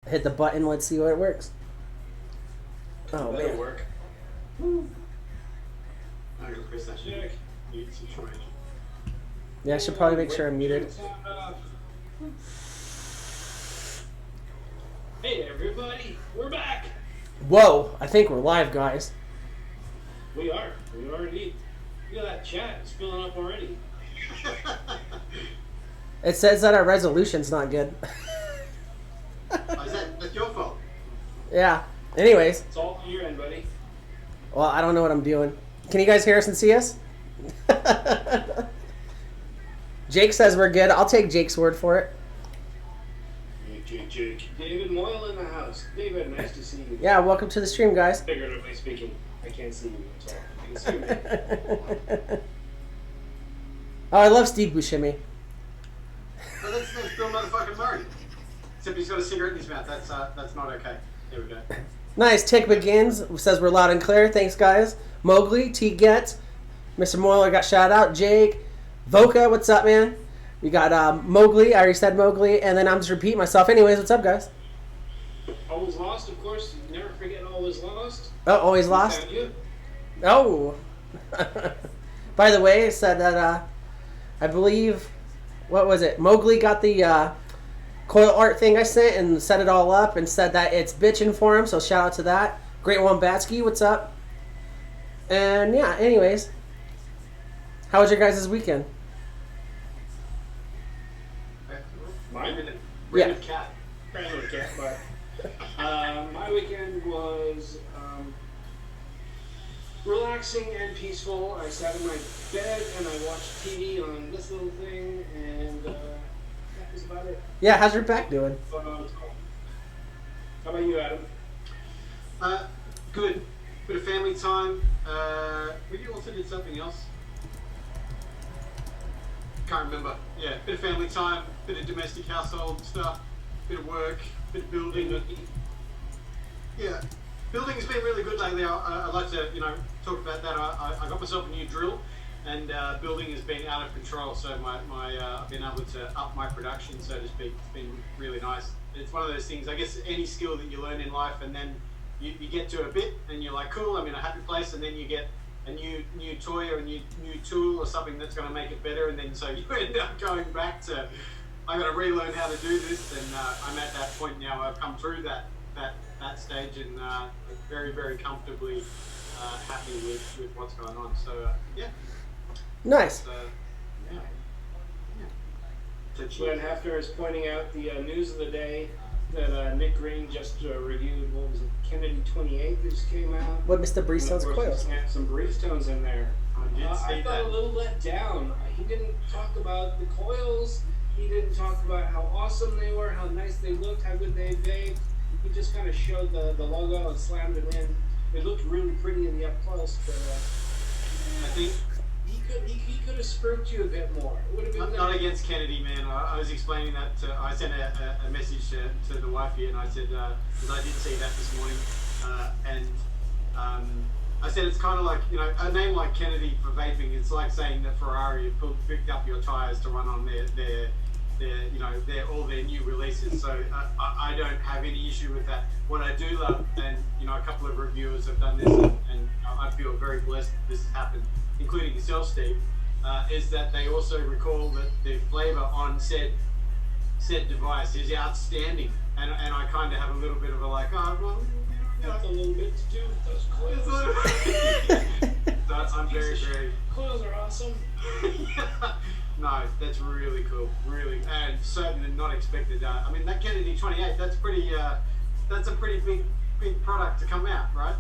hit the button. Let's see what it works. Oh, That'll man. work. I'm gonna press that Check. mute situation. Yeah, I should probably make sure I'm muted. Hey everybody, we're back. Whoa, I think we're live, guys. We are indeed. Look at that chat, it's filling up already. It says that our resolution's not good. Oh, that's your fault. Yeah. Anyways, It's all on your end, buddy. well, I don't know what I'm doing. Can you guys hear us and see us? Jake says we're good. I'll take Jake's word for it. Jake. David Moyle in the house. David, nice to see you. Yeah, welcome to the stream, guys. Figuratively speaking, I can't see you, so I can see me. Oh, I love Steve Buscemi. No, that's Bill motherfucking Murray. Except he's got a cigarette in his mouth. That's not okay. There we go. Nice. Tick begins. Says we're loud and clear. Thanks, guys. Mowgli, T Get, Mr. Moyler got shout out. Jake, Voka, what's up, man? We got Mowgli. I already said Mowgli, and then I'm just repeating myself. Anyways, what's up, guys? Always lost, of course. Never forget always lost. Oh, always lost. Found you. Oh. By the way, it said that I believe, what was it? Mowgli got the coil art thing I sent and set it all up and said that it's bitching for him. So shout out to that. Great One Batsky, what's up? And yeah, anyways, how was your guys' weekend? Mine? Branded cat. Brand new cat, but my weekend was relaxing and peaceful. I sat in my bed and I watched TV on this little thing, and that was about it. Yeah, how's your back doing? How about you, Adam? Good. Bit of family time. We also did something else. Can't remember. Yeah, bit of family time, bit of domestic household stuff, bit of work, bit of building. Yeah, building has been really good lately. I'd like to, talk about that. I got myself a new drill, and building has been out of control. So I've been able to up my production, so to speak. It's been really nice. It's one of those things. I guess any skill that you learn in life, and then you get to a bit, and you're like, cool, I'm in a happy place, and then you get a new toy or a new tool or something that's going to make it better, and then so you end up going back to, I got to relearn how to do this, and I'm at that point now. I've come through that stage, and very, very comfortably happy with what's going on. So yeah. Nice. Yeah. So Glenn Hefner is pointing out the news of the day that Nick Green just reviewed. What was it? Kennedy 28 that just came out. What Mr. And Breestone's of course, coils? he had some Breestones in there. I did I see felt that. a little let down. He didn't talk about the coils. He didn't talk about how awesome they were, how nice they looked, how good they vaped. He just kind of showed the logo and slammed it in. It looked really pretty in the up close, but I think he could have spooked you a bit more. It would have been not nice. against Kennedy, man. I was explaining that I sent a message to the wife here, and I said, because I did see that this morning, and I said it's kind of like, a name like Kennedy for vaping, it's like saying that Ferrari picked up your tires to run on their all their new releases. So I don't have any issue with that. What I do love, and a couple of reviewers have done this, and I feel very blessed that this has happened, including yourself, Steve, is that they also recall that the flavor on said device is outstanding, and I kind of have a little bit of a like, That's a little bit to do with those coils. So I'm very, very. Coils are awesome. No, that's really cool, really, and certainly not expected. I mean, that Kennedy 28, that's pretty. That's a pretty big product to come out, right?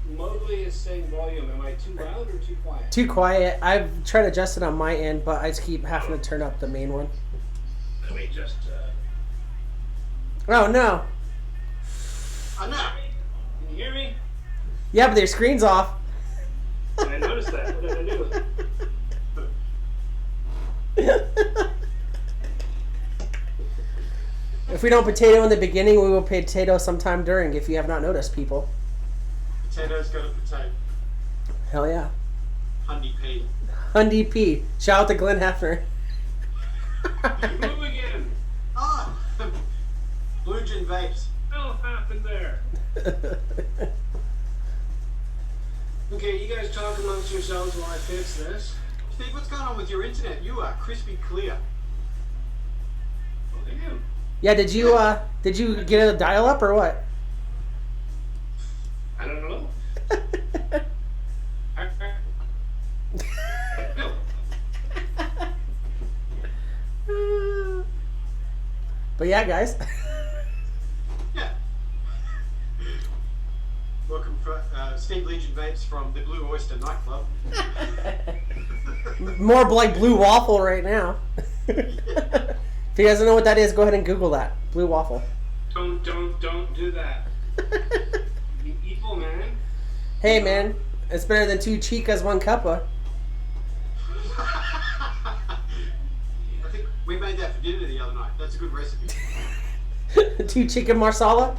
Mowgli is saying volume. Am I too loud or too quiet? Too quiet. I've tried to adjust it on my end, but I just keep having to turn up the main one. Let me just. Oh no. I know. Can you hear me? Yeah, but their screen's off. I noticed that. What did I do? If we don't potato in the beginning, we will potato sometime during, if you have not noticed, people. Potatoes got a potato. Hell yeah. Hundy P. Hundy P. Shout out to Glenn Hefner. Move again. Ah. Blue Gin Vapes. What happened there? Okay, you guys talk amongst yourselves while I fix this. Steve, what's going on with your internet? You are crispy clear. Oh, damn. Yeah, did you get a dial up or what? I don't know. But yeah, guys. Yeah. Welcome for Steve Legion Vapes from the Blue Oyster nightclub. More like blue waffle right now. If you guys don't know what that is, go ahead and Google that. Blue waffle. Don't do that. You evil man. Hey man, it's better than 2 chicas, 1 cuppa. I think we made that for dinner the other night. That's a good recipe. 2 chicken marsala.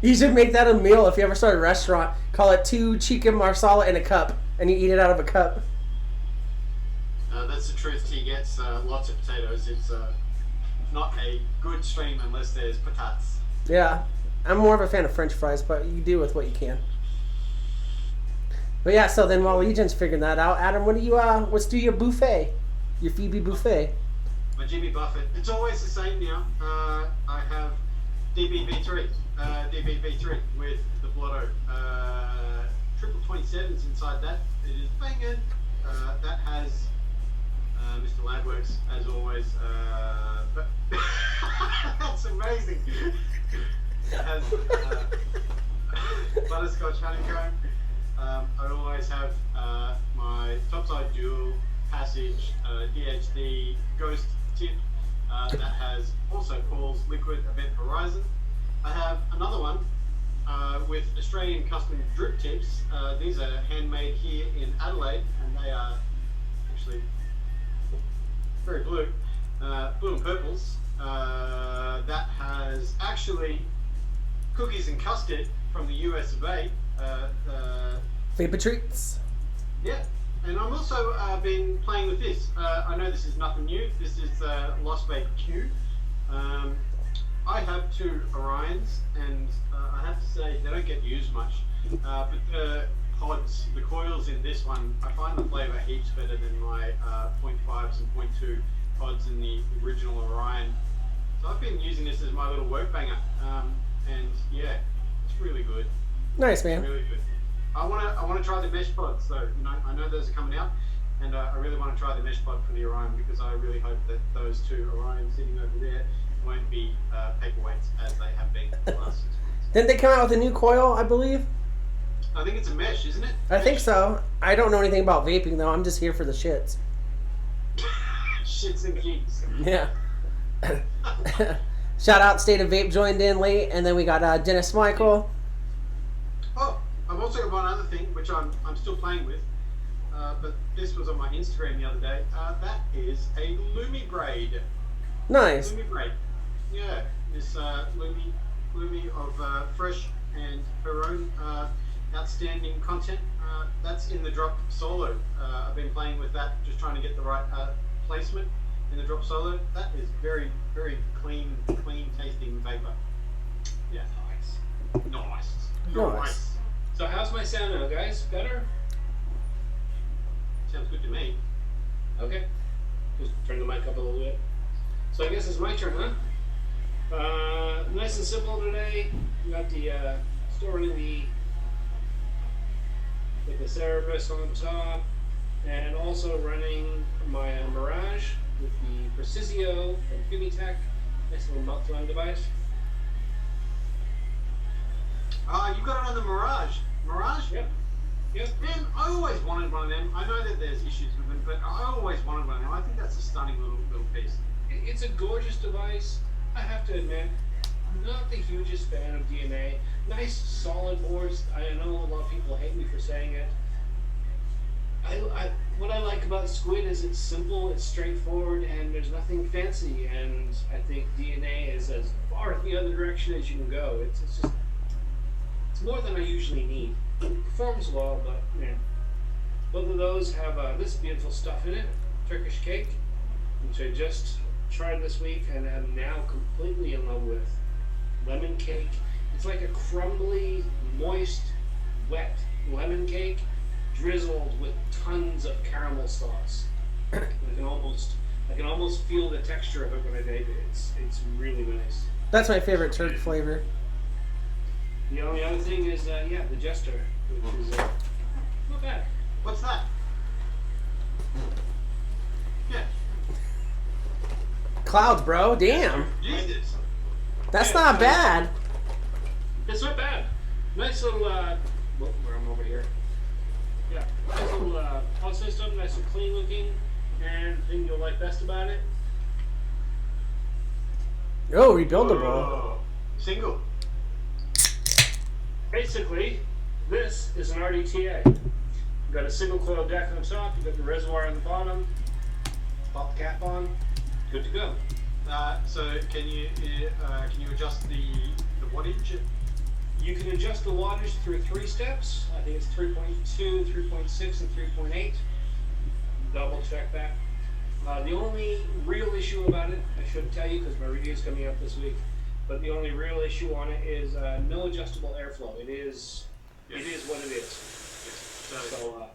You should make that a meal if you ever start a restaurant. Call it 2 chicken marsala in a cup, and you eat it out of a cup. That's the truth. He gets lots of potatoes. It's not a good stream unless there's patatas. Yeah, I'm more of a fan of French fries, but you do with what you can. But yeah, so then while Legion's figuring that out, Adam, what do you let's do your buffet, your Phoebe buffet. My Jimmy Buffett. It's always the same now. I have DBV3 with the Blotto. Triple 27s inside that. It is banging. That has Mr. Labworks, as always. But that's amazing. It has butterscotch honeycomb. I always have my topside dual passage DHD ghost tip that has also Paul's liquid event horizon. I have another one with Australian custom drip tips. These are handmade here in Adelaide, and they are actually very blue, blue and purples. That has actually cookies and custard from the US of A. Vapor treats. Yeah, and I'm also been playing with this. I know this is nothing new. This is Lost Vape Q. I have 2 Orions, and I have to say they don't get used much. But the pods, the coils in this one, I find the flavour heaps better than my 0.5s and 0.2 pods in the original Orion. So I've been using this as my little work banger, and yeah, it's really good. Nice, man. Really good. I want to try the mesh pod. So I know those are coming out, and I really want to try the mesh pod for the Orion because I really hope that those 2 Orions sitting over there won't be paperweights as they have been for the last 6 months. Didn't they come out with a new coil, I believe? I think it's a mesh, isn't it? I think so. I don't know anything about vaping though. I'm just here for the shits. Shits and gigs. Yeah. Shout out State of Vape joined in late, and then we got Dennis Michael. Oh, I've also got one other thing which I'm still playing with, but this was on my Instagram the other day. That is a Lumi braid. Nice. Lumi braid. Yeah, this Lumi of fresh and her own outstanding content. That's in the drop solo. I've been playing with that, just trying to get the right placement in the drop solo. That is very, very clean tasting vapor. Yeah, nice. So how's my sound now, guys? Better? Sounds good to me. Okay. Just turn the mic up a little bit. So I guess it's my turn, huh? Nice and simple today. We got the still running with the Cerebus on top, and also running my Mirage with the Precisio from Fumitech. Nice little mouth-to-lung device. You got it on the Mirage. Mirage? Yep. Man, I always wanted one of them. I know that there's issues with them, but I always wanted one of them. I think that's a stunning little piece. It's a gorgeous device. I have to admit, I'm not the hugest fan of DNA. Nice solid boards. I know a lot of people hate me for saying it. What I like about Squid is it's simple, it's straightforward, and there's nothing fancy. And I think DNA is as far in the other direction as you can go. It's more than I usually need. It performs well, but man, both of those have this beautiful stuff in it, Turkish cake, which I just tried this week and am now completely in love with lemon cake. It's like a crumbly, moist, wet lemon cake drizzled with tons of caramel sauce. I can almost feel the texture of it when I bake it. It's really nice. That's my favorite Turk flavor. The only other thing is, the Jester, which is not bad. What's that? Yeah. Clouds, bro. Damn. Jesus. That's not bad. It's not bad. Nice little, where I'm over here. Yeah, nice little pod system, nice and clean looking. And the thing you'll like best about it? Oh, rebuildable. Oh, single. Basically, this is an RDTA. You've got a single coil deck on top, you've got the reservoir on the bottom, pop the cap on, good to go. So can you adjust the wattage? You can adjust the wattage through 3 steps. I think it's 3.2, 3.6, and 3.8. Double check that. The only real issue about it, I shouldn't tell you because my review is coming up this week, but the only real issue on it is no adjustable airflow. It is what it is. So,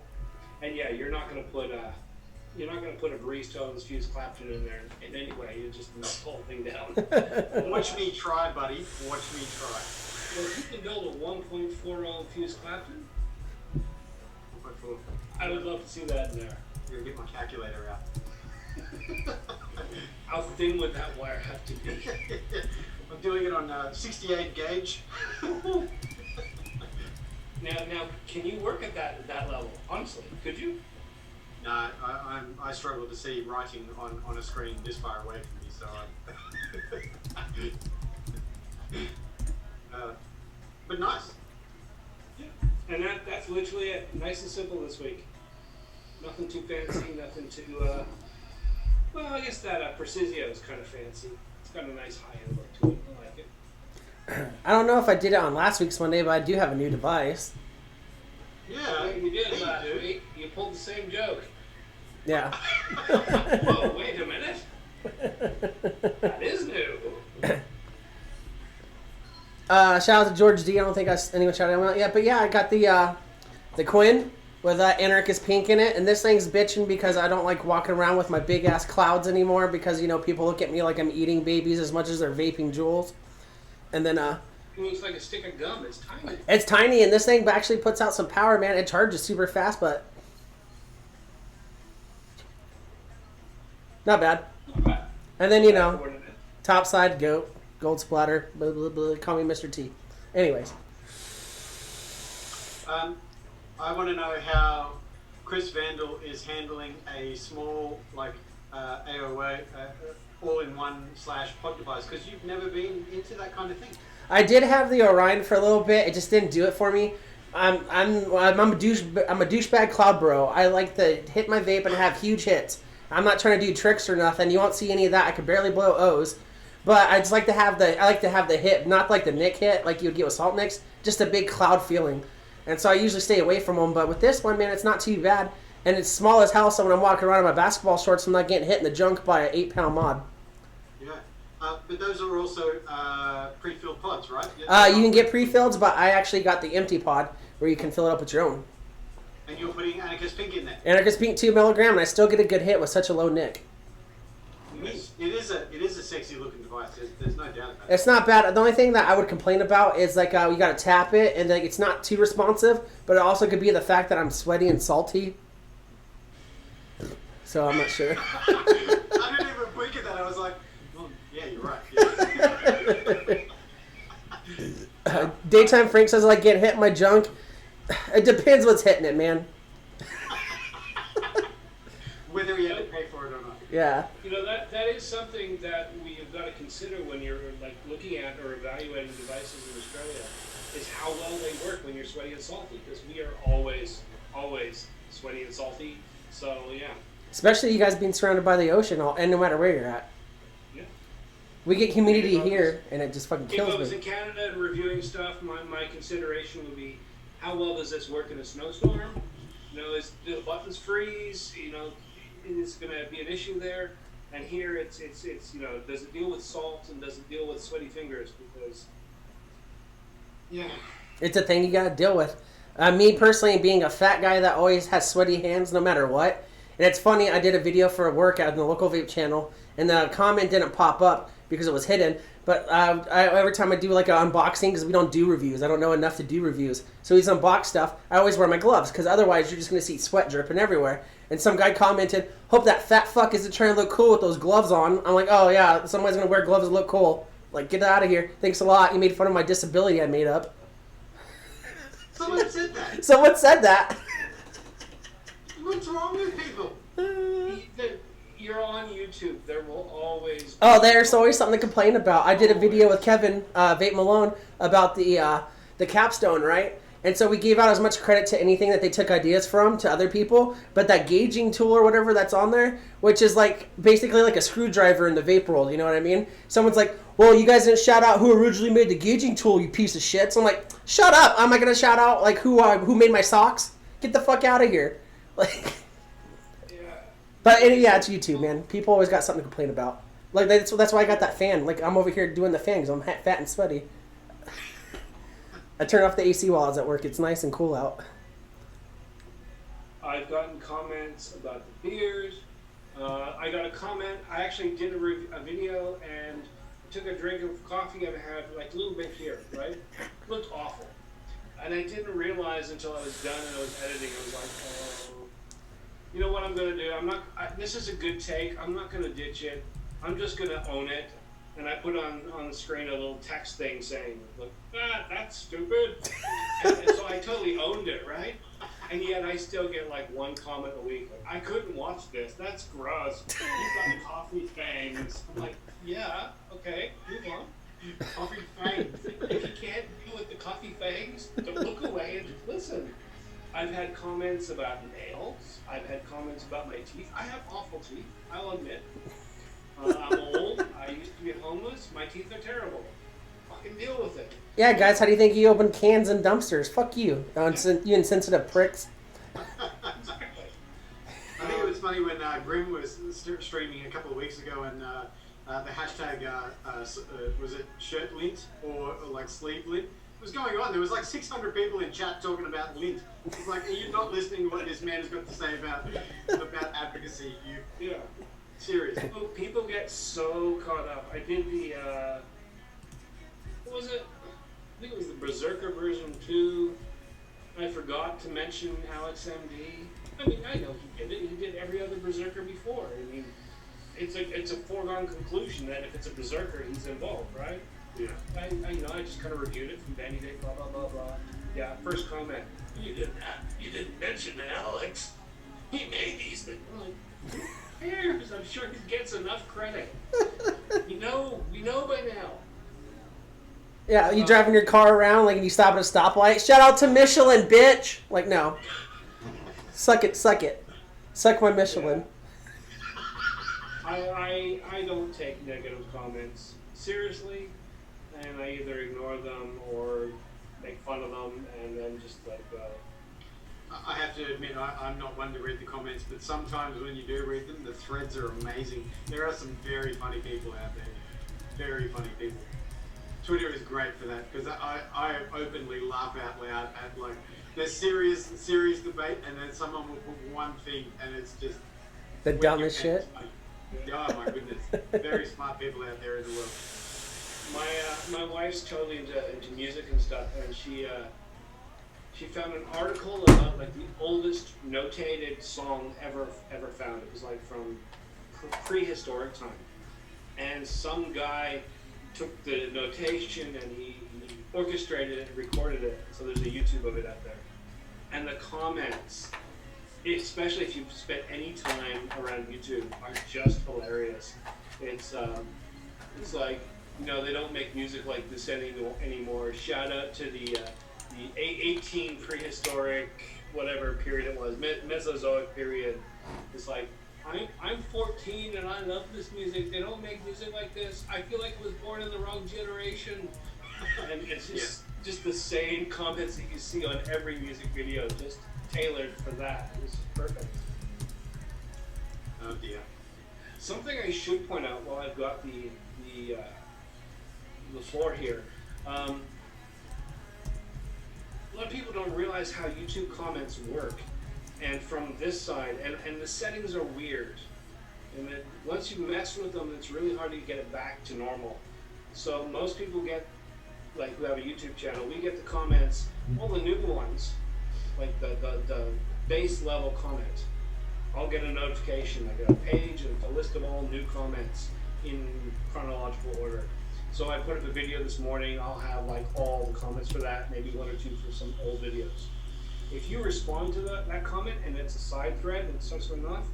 and yeah, you're not going to put a breeze tones Fuse Clapton in there in any way. You just melt the whole thing down. Watch me try, buddy. Watch me try. Well, if you can build a 1.40 Fuse Clapton, 1.4. I would love to see that in there. I'm gonna get my calculator out. How thin would that wire have to be? I'm doing it on 68 gauge. Now, can you work at that level? Honestly, could you? No, I struggle to see writing on a screen this far away from me, so but nice. Yeah. And that's literally it. Nice and simple this week. Nothing too fancy, nothing too, well, I guess that Precisio is kind of fancy. It's got a nice high-end look to it. I like it. I don't know if I did it on last week's Monday, but I do have a new device. Yeah, you did last week. You pulled the same joke. Yeah. Whoa, wait a minute. That is new. Shout out to George D. I don't think anyone shouted him out yet, but yeah, I got the Quinn with Anarchus Pink in it, and this thing's bitching because I don't like walking around with my big ass clouds anymore because people look at me like I'm eating babies as much as they're vaping jewels, and then It looks like a stick of gum. It's tiny. it's tiny, and this thing actually puts out some power, man. It charges super fast, but not bad. Not bad. And then top side gold splatter, blah, blah, blah, call me Mr. T. Anyways. I want to know how Chris Vandal is handling a small AOA all-in-one / pod device because you've never been into that kind of thing. I did have the Orion for a little bit. It just didn't do it for me. I'm a douchebag cloud bro. I like to hit my vape and have huge hits. I'm not trying to do tricks or nothing. You won't see any of that. I could barely blow O's. But I just like to have the hit, not like the Nick hit like you would get with Salt Nicks, just a big cloud feeling. And so I usually stay away from them. But with this one, man, it's not too bad. And it's small as hell, so when I'm walking around in my basketball shorts, I'm not getting hit in the junk by an 8-pound mod. Yeah. But those are also pre-filled pods, right? You can get pre-filled, but I actually got the empty pod where you can fill it up with your own. And you're putting Anarchus Pink in there. Anarchus Pink 2 milligram, and I still get a good hit with such a low nick. It is a sexy looking device. There's no doubt about it. It's not bad. The only thing that I would complain about is you got to tap it, and it's not too responsive. But it also could be the fact that I'm sweaty and salty. So I'm not sure. I didn't even blink at that. I was like, well, yeah, you're right. Yeah. Daytime Frank says I like getting hit in my junk. It depends what's hitting it, man. Whether you had to pay for it or not. Yeah. That is something that we have got to consider when you're looking at or evaluating devices in Australia, is how well they work when you're sweaty and salty, because we are always sweaty and salty. So yeah. Especially you guys being surrounded by the ocean, and no matter where you're at. Yeah. We get humidity here, and it just fucking kills me. If I was in Canada and reviewing stuff, my consideration would be, how well does this work in a snowstorm? Do the buttons freeze? Is going to be an issue there? And here it's does it deal with salt and does it deal with sweaty fingers? Because yeah, It's a thing you gotta deal with. Me personally, being a fat guy that always has sweaty hands no matter what. And it's funny, I did a video for a workout on the local vape channel, and the comment didn't pop up because it was hidden. But every time I do like an unboxing, because we don't do reviews, I don't know enough to do reviews. So these unboxed stuff, I always wear my gloves, because otherwise you're just gonna see sweat dripping everywhere. And some guy commented, "Hope that fat fuck isn't trying to look cool with those gloves on." I'm like, oh yeah, somebody's gonna wear gloves that look cool. Like, get out of here. Thanks a lot. You made fun of my disability I made up. Someone said that. Someone said that. What's wrong with people? You're on YouTube. There will always. Oh, there's always something to complain about. I did a video with Kevin Vape Malone about the capstone, right? And so we gave out as much credit to anything that they took ideas from to other people, but that gauging tool or whatever that's on there, which is like basically like a screwdriver in the vape world, you know what I mean? Someone's like, well, you guys didn't shout out who originally made the gauging tool, you piece of shit. So I'm like, shut up! Am I gonna shout out like who made my socks? Get the fuck out of here! Like, Yeah. but yeah, it's YouTube, man. People always got something to complain about. Like that's why I got that fan. Like I'm over here doing the fan because I'm fat and sweaty. I turn off the AC while I was at work. It's nice and cool out. I've gotten comments about the beers. I got a comment. I actually did a video and took a drink of coffee and I had like a little bit here, right? Looked awful. And I didn't realize until I was done and I was editing. I was like, oh, you know what I'm going to do? This is a good take. I'm not going to ditch it. I'm just going to own it. And I put on the screen a little text thing saying, look, that's stupid. and so I totally owned it, right? And yet I still get like one comment a week. Like, I couldn't watch this. That's gross. You've got coffee fangs. I'm like, yeah, okay, move on. Coffee fangs. If you can't deal with the coffee fangs, don't look away and just listen. I've had comments about nails. I've had comments about my teeth. I have awful teeth, I'll admit. I'm old. I used to be homeless. My teeth are terrible. Fucking deal with it. Yeah, guys, how do you think you open cans and dumpsters? Fuck you. You insensitive pricks. Exactly. I think it was funny when Grim was streaming a couple of weeks ago and the hashtag, was it shirt lint or like sleeve lint? It was going on. There was like 600 people in chat talking about lint. It's like, are you not listening to what this man has got to say about advocacy? Yeah. Serious. People get so caught up. I did the, what was it? I think it was the Berserker version 2. I forgot to mention Alex MD. I mean, I know he did it. He did every other Berserker before. I mean, it's a foregone conclusion that if it's a Berserker, he's involved, right? Yeah. I just kind of reviewed it from Danny Day, blah, blah, blah, blah. Yeah, first comment. You didn't mention Alex. He made these things. I'm like, who cares? I'm sure he gets enough credit. We know by now. Yeah, you driving your car around, like, and you stop at a stoplight. Shout out to Michelin, bitch! Like, no. Suck it. Suck my Michelin. I don't take negative comments seriously, and I either ignore them or make fun of them, and then just like, I have to admit, I'm not one to read the comments, but sometimes when you do read them, the threads are amazing. There are some very funny people out there. Very funny people. Twitter is great for that, because I openly laugh out loud at, like, there's serious debate, and then someone will put one thing, and it's just... The dumbest shit. Oh my goodness. Very smart people out there in the world. my wife's totally into music and stuff, and she found an article about like the oldest notated song ever found. It was like from prehistoric time, and some guy took the notation and he orchestrated it and recorded it. So there's a YouTube of it out there, and the comments, especially if you've spent any time around YouTube, are just hilarious. It's like, you know, they don't make music like this anymore. Shout out to the 18 prehistoric, whatever period it was, Mesozoic period. It's like, I'm 14 and I love this music. They don't make music like this. I feel like I was born in the wrong generation. And it's just the same comments that you see on every music video, just tailored for that. It's perfect. Oh dear. Something I should point out while I've got the floor here. A lot of people don't realize how YouTube comments work, and from this side, and the settings are weird. And then once you mess with them, it's really hard to get it back to normal. So most people get, like, we have a YouTube channel, we get the comments, all the new ones, like the base level comment. I'll get a notification, I get a page and a list of all new comments in chronological order. So I put up a video this morning, I'll have like all the comments for that, maybe 1 or 2 for some old videos. If you respond to that comment and it's a side thread and it starts going off,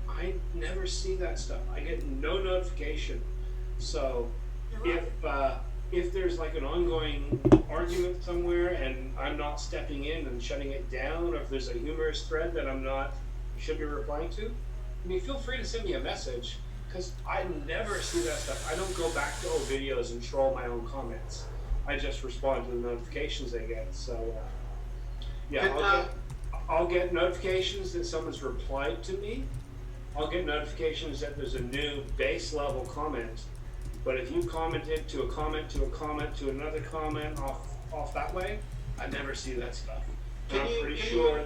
I never see that stuff. I get no notification. So if there's like an ongoing argument somewhere and I'm not stepping in and shutting it down, or if there's a humorous thread that should be replying to, I mean, feel free to send me a message, because I never see that stuff. I don't go back to old videos and troll my own comments. I just respond to the notifications I get. So yeah, I'll get notifications that someone's replied to me. I'll get notifications that there's a new base level comment. But if you commented to a comment to a comment to another comment off that way, I never see that stuff. I'm pretty sure.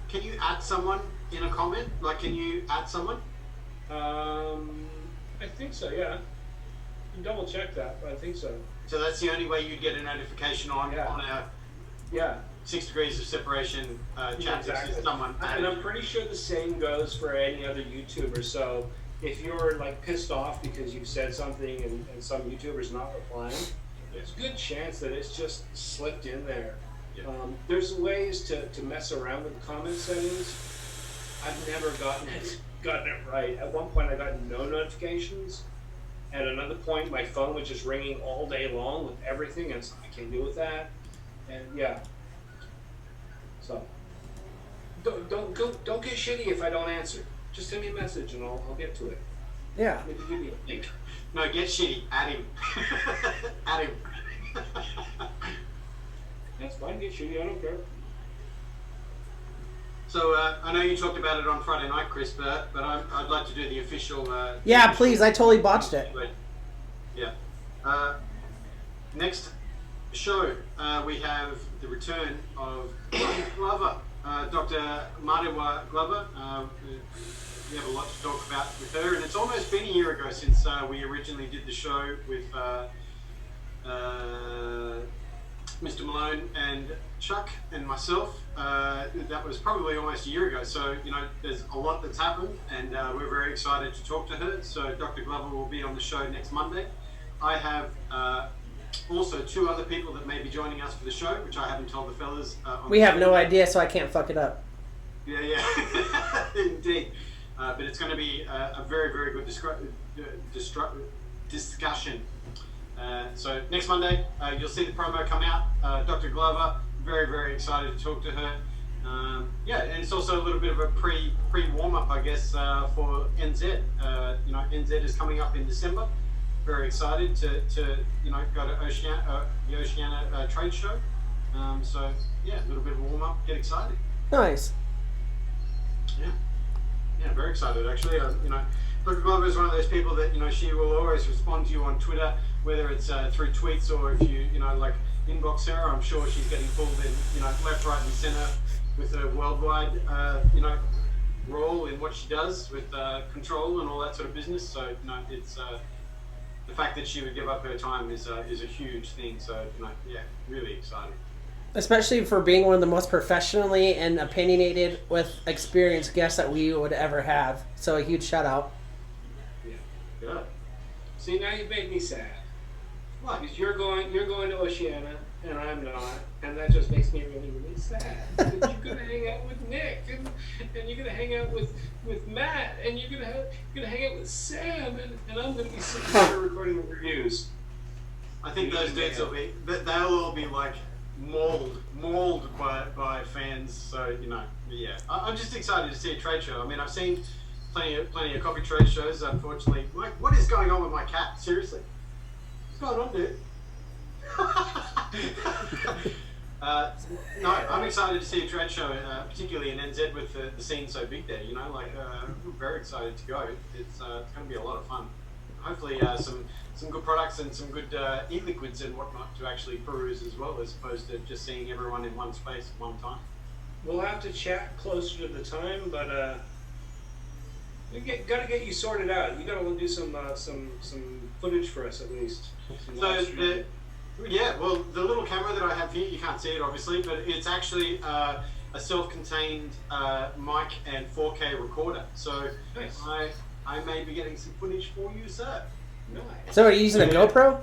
Can you add someone in a comment? Like, can you add someone? I think so, yeah. You can double check that, but I think so. So that's the only way you'd get a notification on our 6 degrees of separation chat. Exactly. Someone and I'm pretty sure the same goes for any other YouTuber. So if you're like pissed off because you've said something and some YouTuber's not replying, there's a good chance that it's just slipped in there. Yeah. There's ways to mess around with the comment settings. I've never gotten it right. At one point I got no notifications. At another point my phone was just ringing all day long with everything, and I can't deal with that. And yeah. So don't get shitty if I don't answer. Just send me a message and I'll get to it. Yeah. Maybe give me a link. No, get shitty. Add him. Add him. That's fine. Get shitty. I don't care. So I know you talked about it on Friday night, Chris, but I'd like to do the official. Yeah, please. I totally botched it. Yeah. Next show, we have the return of Glover, Dr. Mariwa Glover. We have a lot to talk about with her, and it's almost been a year ago since we originally did the show with Mr. Malone and Chuck and myself. That was probably almost a year ago, so there's a lot that's happened, and we're very excited to talk to her. So Dr. Glover will be on the show next Monday. I have also 2 other people that may be joining us for the show, which I haven't told the fellas. We have no idea, so I can't fuck it up. Yeah, indeed. But it's going to be a very, very good discussion. So next Monday, you'll see the promo come out. Dr. Glover, very, very excited to talk to her. And it's also a little bit of a pre warm up, I guess, for NZ. NZ is coming up in December. Very excited to go to the Oceania trade show. So a little bit of a warm up. Get excited. Nice. Yeah, very excited actually. Dr. Glover is one of those people that she will always respond to you on Twitter, whether it's through tweets or if you like inbox her. I'm sure she's getting pulled in left, right, and centre with a worldwide role in what she does with control and all that sort of business. So it's the fact that she would give up her time is a huge thing. So really excited. Especially for being one of the most professionally and opinionated with experienced guests that we would ever have. So a huge shout out. Yeah. See, now you've made me sad. Why? Because you're going to Oceania and I'm not, and that just makes me really, really sad. Because you're gonna hang out with Nick, and you're gonna hang out with Matt, and you're gonna hang out with Sam, and I'm gonna be sitting here recording the reviews. I think those dudes they'll all be like mauled by fans. So I'm just excited to see a trade show. I mean, I've seen plenty of coffee trade shows. Unfortunately, like, what is going on with my cat? Seriously, what's going on, dude? No, I'm excited to see a trade show, particularly in NZ with the scene so big there. You know, like I'm very excited to go. It's going to be a lot of fun. Hopefully, some good products and some good e-liquids and whatnot to actually peruse as well, as opposed to just seeing everyone in one space at one time. We'll have to chat closer to the time, but got to get you sorted out. You got to do some footage for us at least. So yeah, well, the little camera that I have here, you can't see it obviously, but it's actually a self-contained mic and 4K recorder. So nice. I may be getting some footage for you, sir. Nice. So are you using a GoPro?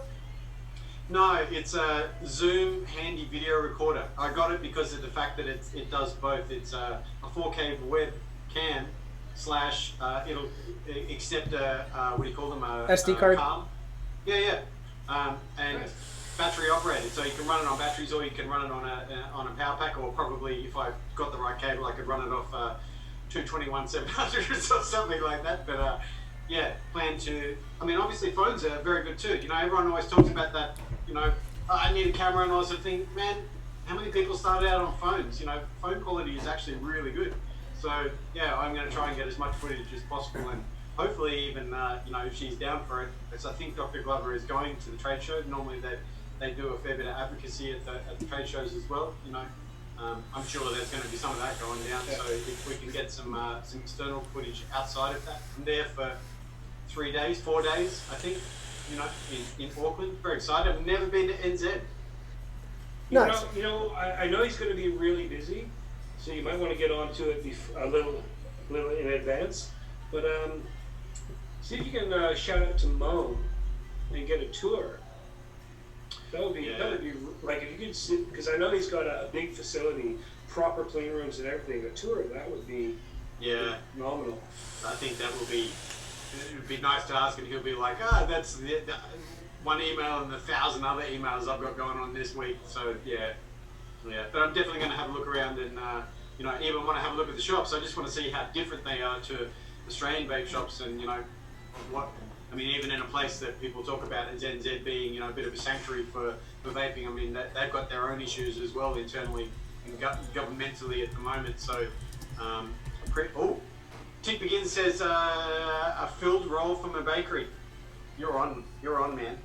No, it's a Zoom handy video recorder. I got it because of the fact that it does both. It's a 4K webcam slash it'll accept a what do you call them? SD card. Yeah. And nice. battery operated, so you can run it on batteries, or you can run it on a power pack, or probably if I got the right cable, I could run it off 221/700 or something like that. But yeah, plan to. I mean, obviously phones are very good too. You know, everyone always talks about that. You know, I need a camera and all sorts of things. Man, how many people started out on phones? You know, phone quality is actually really good. So yeah, I'm going to try and get as much footage as possible, and hopefully even you know, if she's down for it, because I think Dr. Glover is going to the trade show. Normally they do a fair bit of advocacy at the trade shows as well. You know, I'm sure there's going to be some of that going down. Yeah. So if we can get some external footage outside of that, I'm there for 4 days, I think. You know, in Auckland. Very excited. I've never been to NZ. Nice. You know, I know he's going to be really busy, so you might want to get onto it a little in advance. But see if you can shout out to Mo and get a tour. That would be like, if you could see, because I know he's got a big facility, proper clean rooms and everything. A tour, that would be phenomenal. I think that will be. It would be nice to ask, and he'll be like, that's the one email and 1,000 other emails I've got going on this week. So yeah. But I'm definitely going to have a look around, and you know, even want to have a look at the shops. I just want to see how different they are to Australian vape shops, and you know, what. I mean, even in a place that people talk about as NZ being, you know, a bit of a sanctuary for vaping. I mean, they've got their own issues as well internally and governmentally at the moment. So, Tick Begins says a filled roll from a bakery. You're on, man.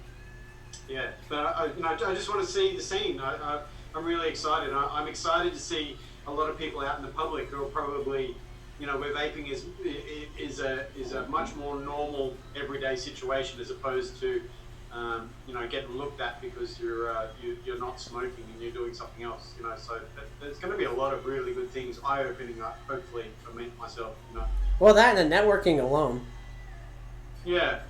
Yeah, but you know, I just want to see the scene. I'm really excited. I'm excited to see a lot of people out in the public who are probably, you know, where vaping is a much more normal everyday situation as opposed to, you know, getting looked at because you're not smoking and you're doing something else. You know, so there's going to be a lot of really good things eye-opening up, hopefully, for me myself. You know. Well, that and the networking alone. Yeah.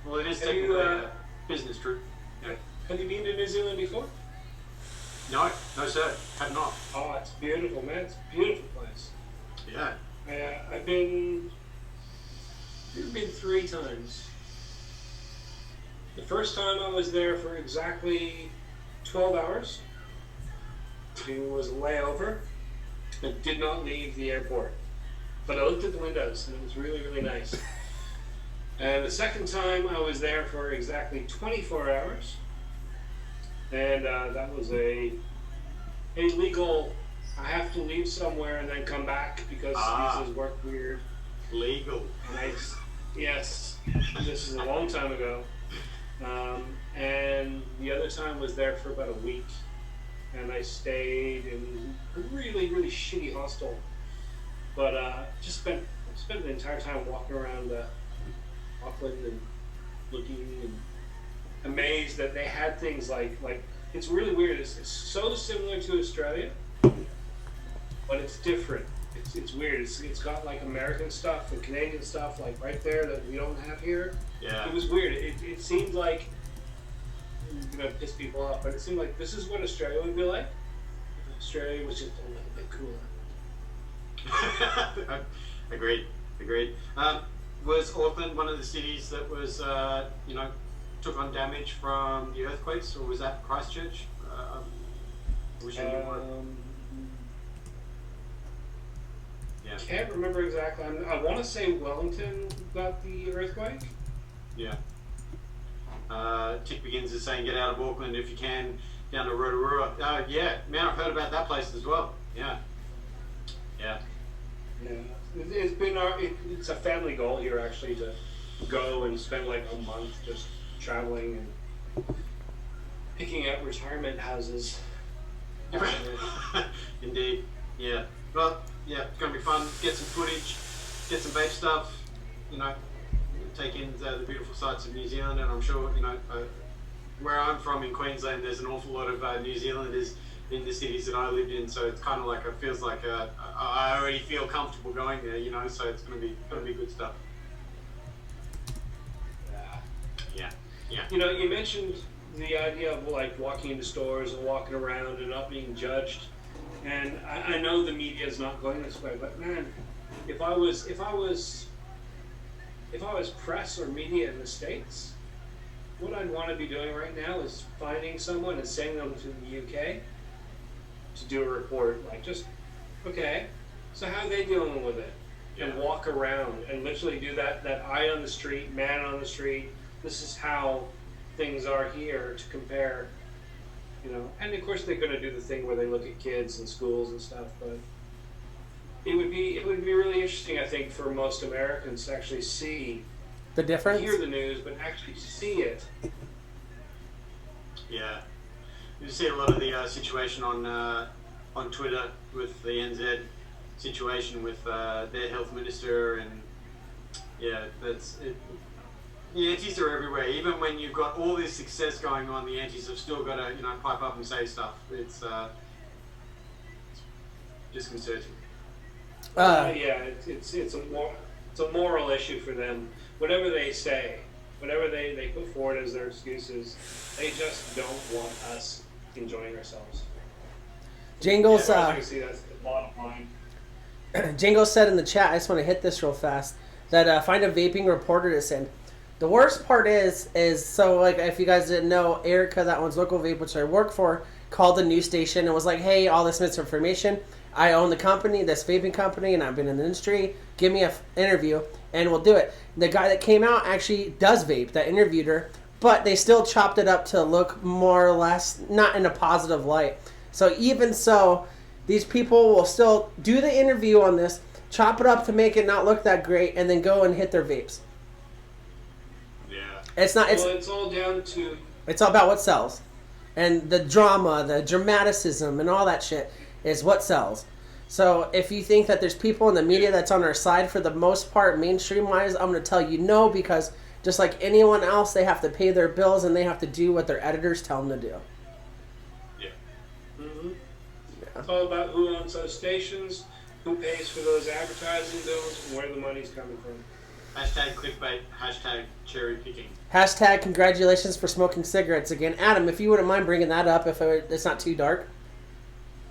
Well, it is technically a business trip. Yeah. Have you been to New Zealand before? No, sir, have not. Oh, it's beautiful, man. It's a beautiful place. Yeah. I've been 3 times. The first time I was there for exactly 12 hours. It was a layover. I did not leave the airport. But I looked at the windows and it was really, really nice. And the second time I was there for exactly 24 hours. And that was a legal, I have to leave somewhere and then come back because visas work weird. Legal. Yes, this is a long time ago. And the other time was there for about a week. And I stayed in a really, really shitty hostel. But just spent the entire time walking around Auckland and looking and amazed that they had things like it's really weird. It's so similar to Australia, but it's different. It's weird. It's got like American stuff and Canadian stuff like right there that we don't have here. Yeah. It was weird. It seemed like, I'm gonna piss people off, but it seemed like this is what Australia would be like. Australia was just a little bit cooler. Agreed. Was Auckland one of the cities that was, you know, took on damage from the earthquakes, or was that Christchurch? Yeah. Can't remember exactly. I want to say Wellington got the earthquake. Yeah. Tick Begins is saying, get out of Auckland if you can. down to Rotorua. Yeah, man, I've heard about that place as well. Yeah. Yeah, it's been it's a family goal here actually to go and spend like a month just traveling and picking out retirement houses. Indeed. Yeah. Well, yeah, it's gonna be fun. Get some footage, get some vape stuff. You know, take in the beautiful sights of New Zealand, and I'm sure where I'm from in Queensland, there's an awful lot of New Zealanders in the cities that I lived in. So it's kind of like it feels like I already feel comfortable going there. You know, so it's gonna be good stuff. Yeah. You know, you mentioned the idea of like walking into stores and walking around and not being judged. And I know the media is not going this way, but man, if I was press or media in the States, what I'd want to be doing right now is finding someone and sending them to the UK to do a report. Like, just, okay, so how are they dealing with it? Yeah. And walk around and literally do that eye on the street, man on the street. This is how things are here to compare. You know, and of course they're going to do the thing where they look at kids and schools and stuff, but it would be really interesting, I think, for most Americans to actually see The difference? hear the news, but actually see it. Yeah. You see a lot of the situation on Twitter with the NZ situation with their health minister, and yeah, that's it. The antis are everywhere. Even when you've got all this success going on, the antis have still got to, pipe up and say stuff. It's disconcerting. It's a moral issue for them. Whatever they say, whatever they put forward as their excuses, they just don't want us enjoying ourselves. Jingles, I can see that's the bottom line. Jingles said in the chat, I just want to hit this real fast, that find a vaping reporter to send. The worst part is so, like, if you guys didn't know, Erica, that one's local vape, which I work for, called the news station and was like, hey, all this misinformation. I own the company, this vaping company, and I've been in the industry. Give me an interview, and we'll do it. The guy that came out actually does vape, that interviewed her, but they still chopped it up to look more or less not in a positive light. So even so, these people will still do the interview on this, chop it up to make it not look that great, and then go and hit their vapes. Yeah. It's not. It's all down to. It's all about what sells, and the drama, the dramaticism, and all that shit is what sells. So if you think that there's people in the media that's on our side for the most part, mainstream wise, I'm going to tell you no, because just like anyone else, they have to pay their bills and they have to do what their editors tell them to do. Yeah. Mm-hmm. It's all about who owns those stations, who pays for those advertising bills, and where the money's coming from. Hashtag clickbait, hashtag cherry picking. Hashtag congratulations for smoking cigarettes again. Adam, if you wouldn't mind bringing that up, if it's not too dark.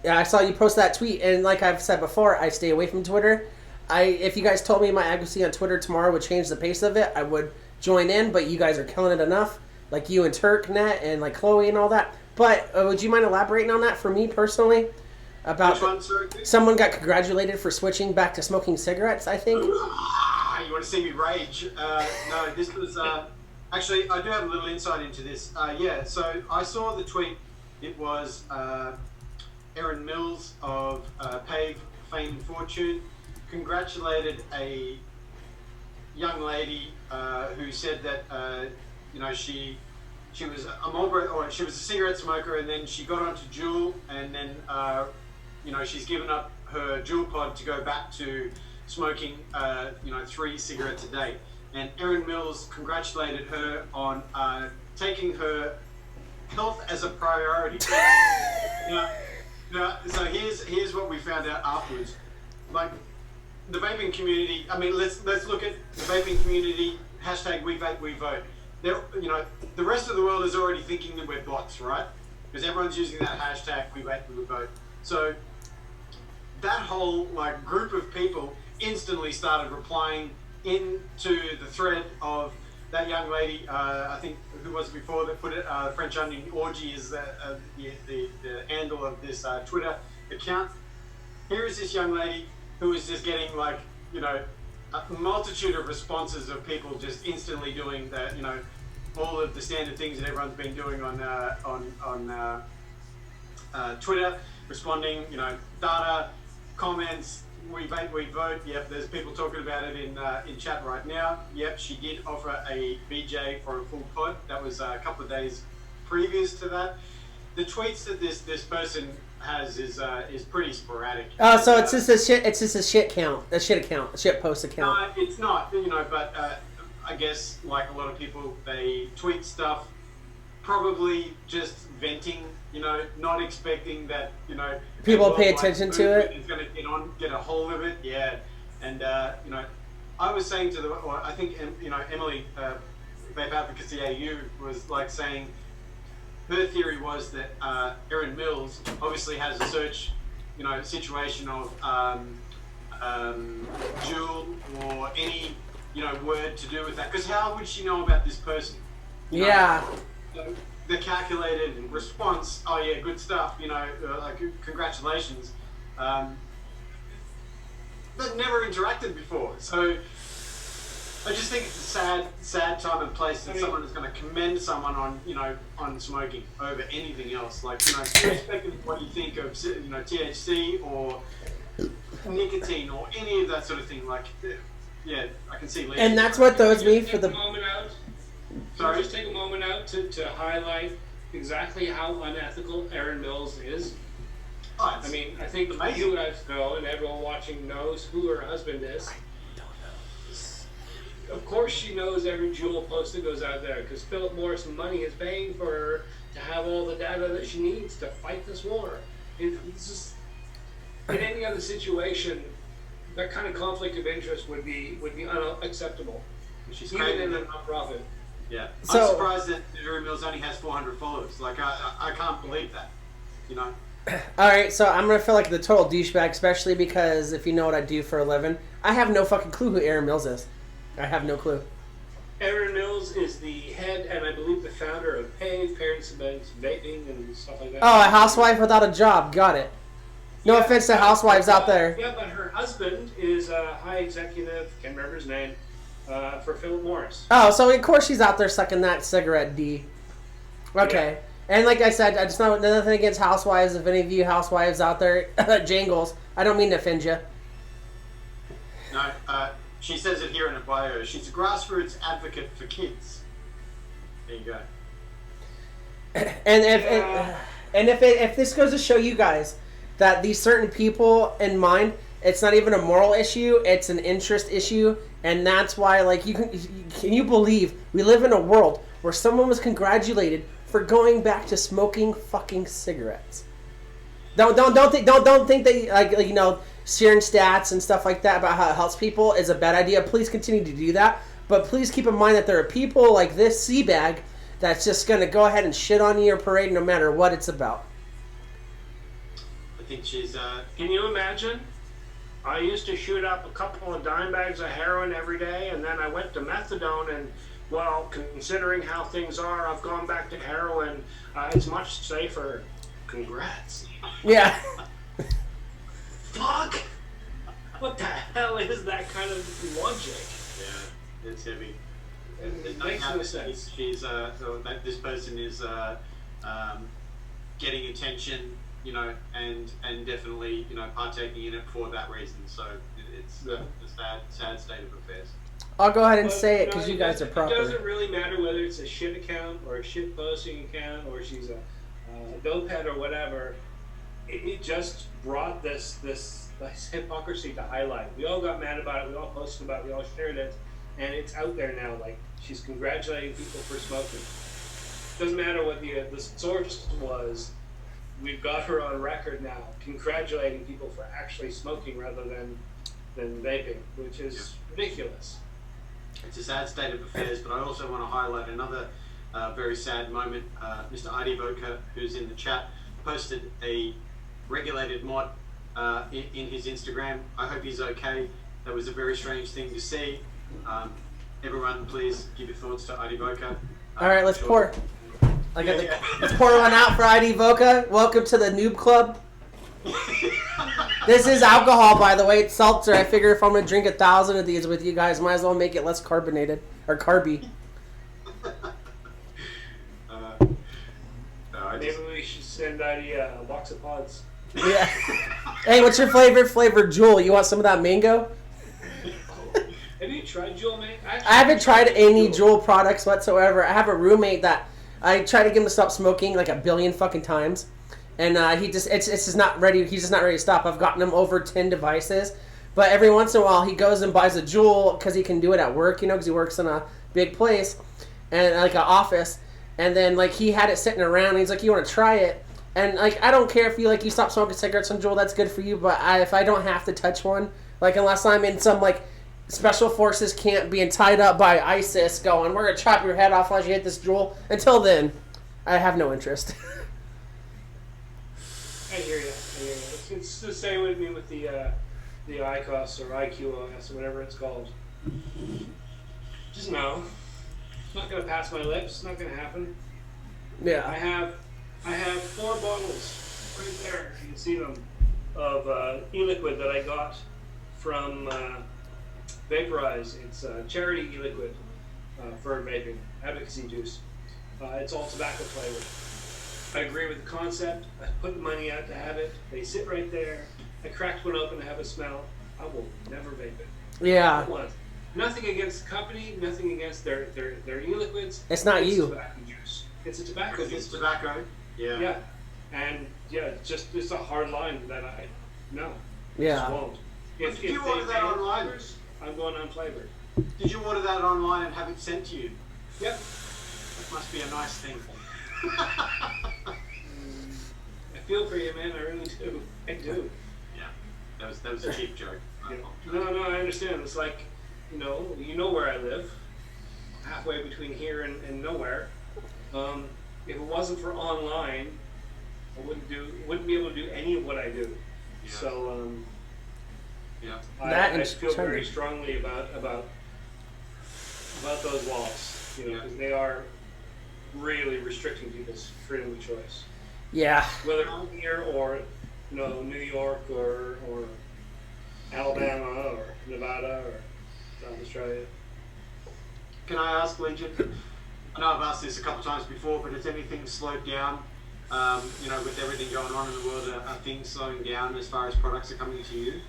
Yeah, I saw you post that tweet, and like I've said before, I stay away from Twitter. If you guys told me my accuracy on Twitter tomorrow would change the pace of it, I would join in, but you guys are killing it enough, like you and Turknet and like Chloe and all that. But would you mind elaborating on that for me personally? About someone got congratulated for switching back to smoking cigarettes, I think. You want to see me rage? No, this was actually, I do have a little insight into this. So I saw the tweet. It was Erin Mills of Pave Fame and Fortune congratulated a young lady who said that she was a Marlboro, or she was a cigarette smoker, and then she got onto Juul, and then she's given up her Juul pod to go back to smoking 3 cigarettes a day. And Erin Mills congratulated her on taking her health as a priority. So here's what we found out afterwards. Like, the vaping community, I mean, let's look at the vaping community, hashtag we vape, we vote. The rest of the world is already thinking that we're bots, right? Because everyone's using that hashtag we vape, we vote. So that whole group of people instantly started replying into the thread of that young lady, I think, who was it before that put it, French Onion Orgy is the handle of this Twitter account. Here is this young lady who is just getting a multitude of responses of people just instantly doing all of the standard things that everyone's been doing on Twitter, responding, data, comments. We vote. Yep, there's people talking about it in chat right now. Yep, she did offer a BJ for a full pod. That was a couple of days previous to that. The tweets that this person has is pretty sporadic. Oh, so it's just a shit. It's just a shit account, a shit post account. No, it's not. But I guess like a lot of people, they tweet stuff, probably just venting. Not expecting that, people pay attention to it. Is going to get a hold of it, yeah. And I was saying I think Emily, Vape Advocacy AU was like saying her theory was that Erin Mills obviously has a search, situation of Jewel or any word to do with that. Because how would she know about this person? Yeah. The calculated response, oh yeah, good stuff, like congratulations. They've never interacted before, so I just think it's a sad time and place that someone is going to commend someone on smoking over anything else. Like, irrespective of what you think of, THC or nicotine or any of that sort of thing. Like, yeah, I can see. And that's what throws me for the. Sorry, just take a moment out to highlight exactly how unethical Erin Mills is. Oh, I mean, I think you guys know, and everyone watching knows who her husband is. I don't know. Of course, she knows every Jewel post that goes out there because Philip Morris Money is paying for her to have all the data that she needs to fight this war. It's just, in any other situation, that kind of conflict of interest would be unacceptable. She's even crazy. in a nonprofit. Yeah, So, I'm surprised that Erin Mills only has 400 followers. Like, I can't believe that. All right, so I'm gonna feel like the total douchebag, especially because if you know what I do for a living, I have no fucking clue who Erin Mills is. I have no clue. Erin Mills is the head and I believe the founder of PAVE, Parents Against Vaping and stuff like that. Oh, a housewife without a job. Got it. No offense to housewives out there. Yeah, but her husband is a high executive, can't remember his name, for Philip Morris. Oh, so of course she's out there sucking that cigarette D. Okay. Yeah. And like I said, I just know nothing against housewives. If any of you housewives out there, jangles, I don't mean to offend you. No, she says it here in her bio. She's a grassroots advocate for kids. There you go. And if this goes to show you guys that these certain people in mind, it's not even a moral issue, it's an interest issue, and that's why, like, can you believe we live in a world where someone was congratulated for going back to smoking fucking cigarettes? Don't think that like sharing stats and stuff like that about how it helps people is a bad idea. Please continue to do that, but please keep in mind that there are people like this Seabag that's just gonna go ahead and shit on your parade no matter what it's about. I think she's. Can you imagine? I used to shoot up a couple of dime bags of heroin every day, and then I went to methadone, and well, considering how things are, I've gone back to heroin. It's much safer. Congrats. Yeah. Fuck! What the hell is that kind of logic? Yeah, it's heavy. It makes no sense. She's this person is getting attention, and definitely partaking in it for that reason. So it's a sad state of affairs. I'll go ahead and say it because you guys are proper. It doesn't really matter whether it's a shit account or a shit posting account or she's a dope head or whatever. It just brought this hypocrisy to highlight. We all got mad about it. We all posted about it. We all shared it, and it's out there now. Like, she's congratulating people for smoking. Doesn't matter what the source was. We've got her on record now, congratulating people for actually smoking rather than vaping, which is ridiculous. It's a sad state of affairs, but I also want to highlight another very sad moment. Mr. ID Voca, who's in the chat, posted a regulated mod in his Instagram. I hope he's okay. That was a very strange thing to see. Everyone, please give your thoughts to ID Voca. All right, let's pour. Let's pour one out for ID Voca. Welcome to the Noob Club. This is alcohol, by the way. It's seltzer. I figure if I'm going to drink 1,000 of these with you guys, might as well make it less carbonated or carby. Maybe we should send Heidi a box of pods. Yeah. Hey, what's your favorite flavor, Jewel? You want some of that mango? Have you tried Jewel, mate? I haven't tried any Jewel products whatsoever. I have a roommate that I try to get him to stop smoking like a billion fucking times, and it's just not ready. He's just not ready to stop. I've gotten him over 10 devices, but every once in a while he goes and buys a Jewel because he can do it at work, because he works in a big place and like an office, and then like he had it sitting around. And he's like, "You want to try it?" And like I don't care if you stop smoking cigarettes on Jewel. That's good for you, but if I don't have to touch one, like unless I'm in some like special forces camp being tied up by ISIS going, we're going to chop your head off unless you hit this Jewel. Until then, I have no interest. I hear you. It's the same with me with the IQOS or IQOS or whatever it's called. Just no. It's not going to pass my lips. It's not going to happen. Yeah. I have 4 bottles right there. You can see them of e-liquid that I got from Vaporize. It's charity e-liquid for vaping, advocacy juice. It's all tobacco flavored. I agree with the concept. I put the money out to have it. They sit right there. I cracked one open to have a smell. I will never vape it. Yeah. Nothing against the company. Nothing against their e-liquids. It's not you. Tobacco juice. It's a tobacco juice. Because it's tobacco. Yeah. Yeah. And yeah, it's a hard line that I no. Yeah. Just won't. Did you order that online? I'm going unflavored. Did you order that online and have it sent to you? Yep. That must be a nice thing. I feel for you, man. I really do. I do. Yeah. That was a cheap joke. No, I understand. It's like, you know where I live, halfway between here and nowhere. If it wasn't for online, I wouldn't be able to do any of what I do. Yeah. So, yeah. I feel very strongly about those walls, because they are really restricting people's freedom of choice. Yeah. Whether I'm here or New York or Alabama or Nevada or South Australia. Can I ask, Legion? I know I've asked this a couple of times before, but has anything slowed down? With everything going on in the world, are things slowing down as far as products are coming to you?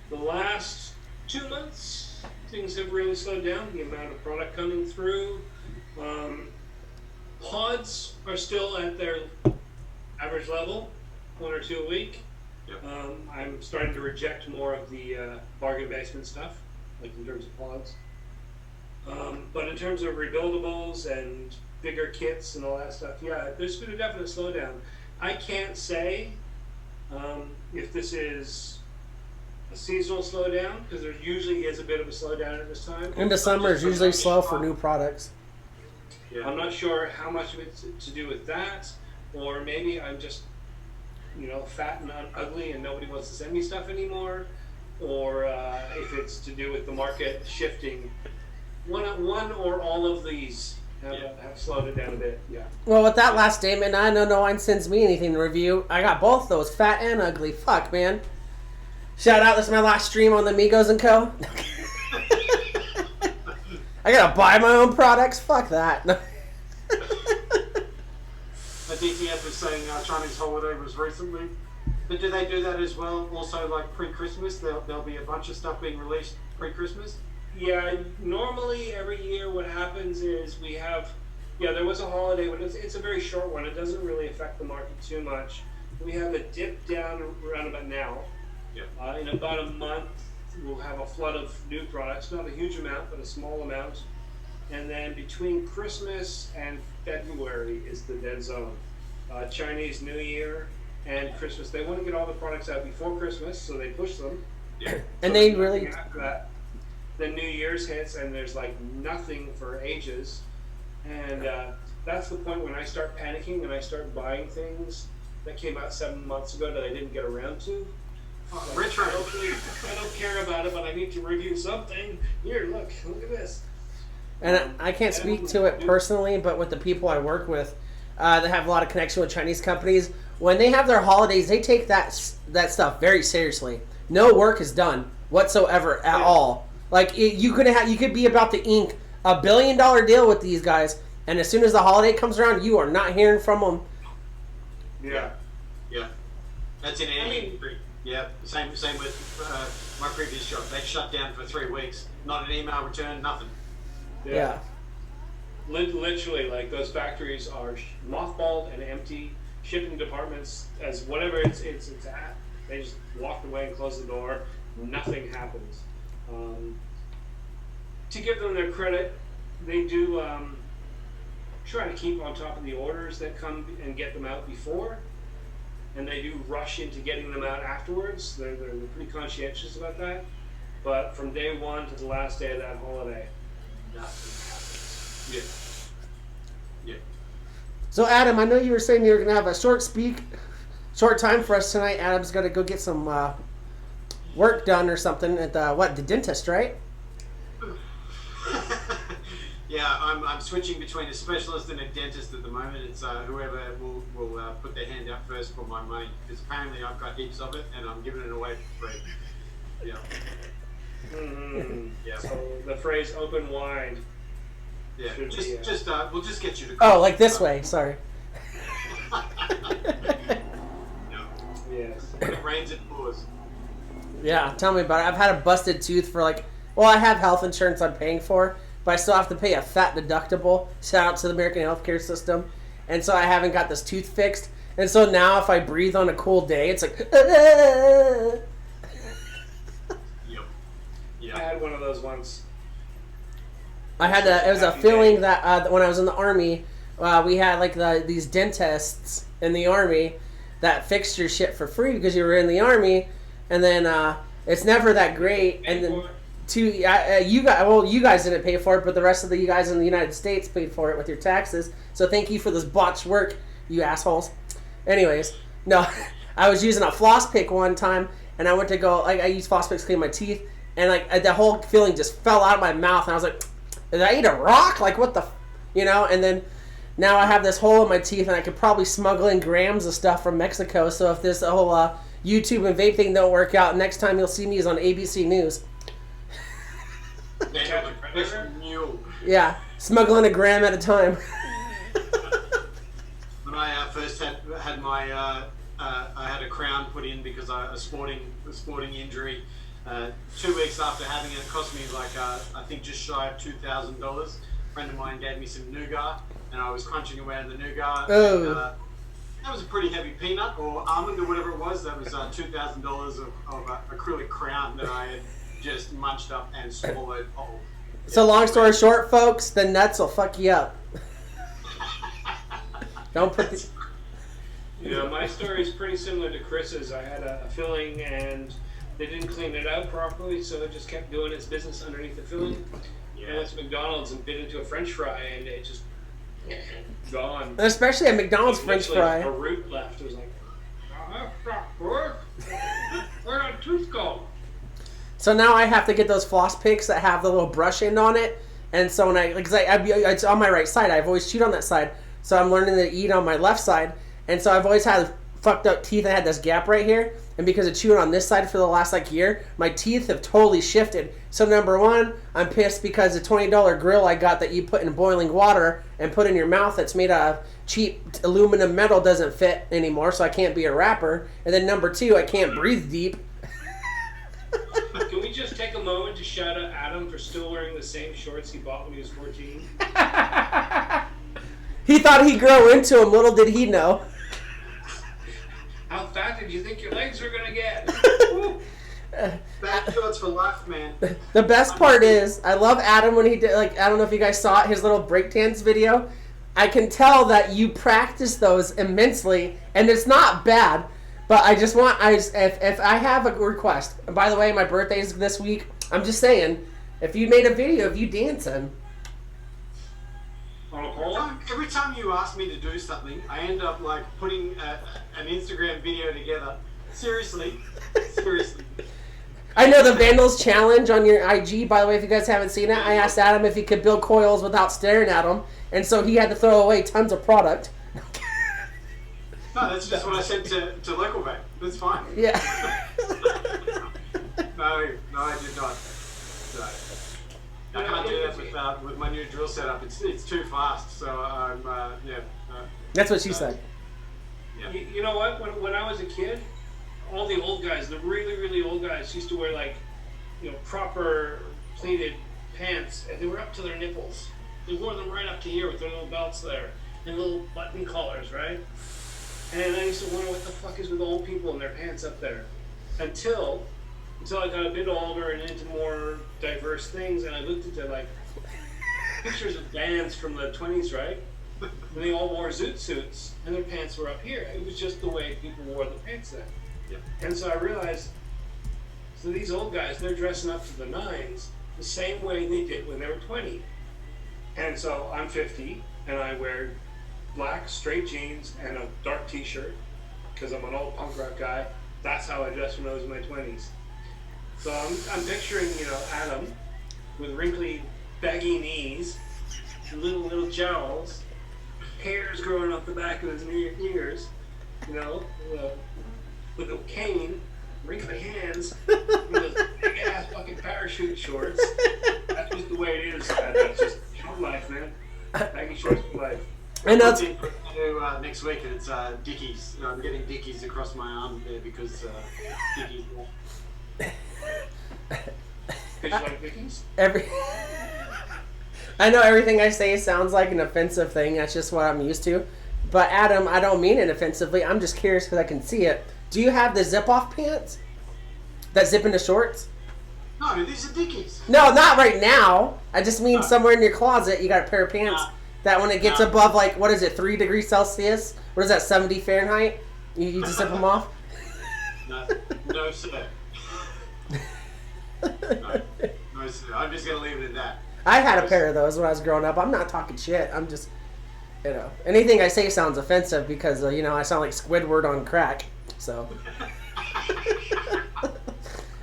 The last 2 months, things have really slowed down. The amount of product coming through. Pods are still at their average level, 1 or 2 a week. Yep. I'm starting to reject more of the bargain basement stuff, like in terms of pods. But in terms of rebuildables and bigger kits and all that stuff, yeah, there's been a definite slowdown. I can't say if this is a seasonal slowdown, because there usually is a bit of a slowdown at this time. Into summer is usually slow for new products. Yeah. I'm not sure how much of it's to do with that, or maybe I'm just, fat and ugly and nobody wants to send me stuff anymore, or if it's to do with the market shifting. One or all of these have slowed it down a bit. Yeah. Well, with that last statement, I know no one sends me anything to review. I got both those, fat and ugly. Fuck, man. Shout out, this is my last stream on the Amigos & Co. I gotta buy my own products? Fuck that. The DTF is saying Chinese holiday was recently. But do they do that as well? Also, like pre-Christmas, there'll be a bunch of stuff being released pre-Christmas? Yeah, normally every year what happens is we have, there was a holiday, but it's a very short one. It doesn't really affect the market too much. We have a dip down around about now. Yeah. In about a month, we'll have a flood of new products. Not a huge amount, but a small amount. And then between Christmas and February is the dead zone. Chinese New Year and Christmas. They want to get all the products out before Christmas, so they push them. Yeah. And they really... After that, then New Year's hits, and there's like nothing for ages. And that's the point when I start panicking and I start buying things that came out 7 months ago that I didn't get around to. Retro. I don't care about it, but I need to review something. Here, look at this. And I can't speak to it personally, but with the people I work with that have a lot of connection with Chinese companies, when they have their holidays, they take that stuff very seriously. No work is done whatsoever at all. Like you could be about to ink $1 billion deal with these guys, And as soon as the holiday comes around, you are not hearing from them. Yeah. Yeah. That's in any industry. Yeah. Same with my previous job. They shut down for 3 weeks. Not an email return, nothing. Yeah. Literally, like, those factories are mothballed and empty. Shipping departments, as whatever it's at, they just walked away and closed the door. Nothing happens. To give them their credit, they do try to keep on top of the orders that come and get them out before, and they do rush into getting them out afterwards. They're pretty conscientious about that. But from day one to the last day of that holiday, nothing happens. Yeah. Yeah. So Adam, I know you were saying you were going to have a short time for us tonight. Adam's going to go get some work done or something at the dentist, right? Yeah, I'm switching between a specialist and a dentist at the moment. It's whoever will put their hand out first for my money, because apparently I've got heaps of it and I'm giving it away for free. Yeah. Mm-hmm. Yeah. So the phrase "open wide." Yeah. Should We'll just get you to. Oh, like this way. Sorry. No. Yes. When it rains, it pours. Yeah, tell me about it. I've had a busted tooth for I have health insurance I'm paying for, but I still have to pay a fat deductible. Shout out to the American healthcare system. And so I haven't got this tooth fixed. And so now if I breathe on a cool day, it's like... Yep. Yeah. I had one of those once. It was a feeling that when I was in the Army, we had these dentists in the Army that fixed your shit for free because you were in the Army. And then it's never that great. And then you guys didn't pay for it, but the rest of you guys in the United States paid for it with your taxes. So thank you for this botched work, you assholes. Anyways, no, I was using a floss pick one time, and I went to go, I used floss picks to clean my teeth, and the whole feeling just fell out of my mouth, and I was like, did I eat a rock? Like, what the, and then now I have this hole in my teeth, and I could probably smuggle in grams of stuff from Mexico. So if this whole YouTube and vape thing don't work out, next time you'll see me is on ABC News. Yeah, smuggling a gram at a time. When I first had my I had a crown put in because a sporting injury. 2 weeks after having it, cost me I think just shy of $2,000. A friend of mine gave me some nougat, and I was crunching away on the nougat. Oh. And, that was a pretty heavy peanut or almond or whatever it was. That was $2,000 of acrylic crown that I had just munched up and swallowed whole. So long story short, folks, the nuts will fuck you up. Don't put the... My story is pretty similar to Chris's. I had a filling and they didn't clean it out properly, so it just kept doing its business underneath the filling. Yeah. I went to McDonald's and bit into a French fry, and it just gone. And especially a McDonald's French fry. A root left. It was like, that's not good. Where'd our tooth go? So now I have to get those floss picks that have the little brush end on it, and so when it's on my right side. I've always chewed on that side, so I'm learning to eat on my left side, and so I've always had fucked up teeth. I had this gap right here, and because of chewing on this side for the last year, my teeth have totally shifted. So number one, I'm pissed because the $20 grill I got that you put in boiling water and put in your mouth that's made out of cheap aluminum metal doesn't fit anymore, so I can't be a rapper. And then number two, I can't breathe deep. Can we just take a moment to shout out Adam for still wearing the same shorts he bought when he was 14? He thought he'd grow into them, little did he know. How fat did you think your legs were gonna get? Back shorts for life, man. The best part is, I love Adam when he did, I don't know if you guys saw it, his little breakdance video. I can tell that you practice those immensely, and it's not bad. But I just want, if I have a request, and by the way, my birthday's this week, I'm just saying, if you made a video of you dancing. Every time you ask me to do something, I end up putting an Instagram video together. Seriously. I know the Vandals Challenge on your IG, by the way, if you guys haven't seen it, I asked Adam if he could build coils without staring at them, and so he had to throw away tons of product. No, that's just what I said to local bank. That's fine. Yeah. No, I did not. So, I can't do that with my new drill setup. It's too fast. So That's what she said. Yeah. You know what? When I was a kid, all the old guys, the really, really old guys, used to wear like, proper pleated pants, and they were up to their nipples. They wore them right up to here with their little belts there and little button collars, right? And I used to wonder what the fuck is with old people and their pants up there. Until I got a bit older and into more diverse things, and I looked at like pictures of bands from the 20s, right? And they all wore zoot suits, and their pants were up here. It was just the way people wore the pants then. Yep. And so I realized, so these old guys, they're dressing up to the nines the same way they did when they were 20. And so I'm 50, and I wear black straight jeans and a dark t-shirt, because I'm an old punk rock guy. That's how I dressed when I was in my 20s. So I'm picturing, Adam with wrinkly, baggy knees, little jowls, hairs growing up the back of his ears, with a cane, wrinkly hands, with those big ass fucking parachute shorts. That's just the way it is. That's just short life, man. Baggy shorts for life. And that's next week, and it's Dickies. I'm getting Dickies across my arm there because Dickies. Did you like Dickies? I know everything I say sounds like an offensive thing. That's just what I'm used to. But Adam, I don't mean it offensively. I'm just curious because I can see it. Do you have the zip-off pants that zip into shorts? No, these are Dickies. No, not right now. I just mean somewhere in your closet you got a pair of pants that when it gets above, 3 degrees Celsius? What is that, 70 Fahrenheit? You just zip them off? No, sir. No, sir. I'm just going to leave it at that. I had a pair of those when I was growing up. I'm not talking shit. I'm just, anything I say sounds offensive because, I sound like Squidward on crack. So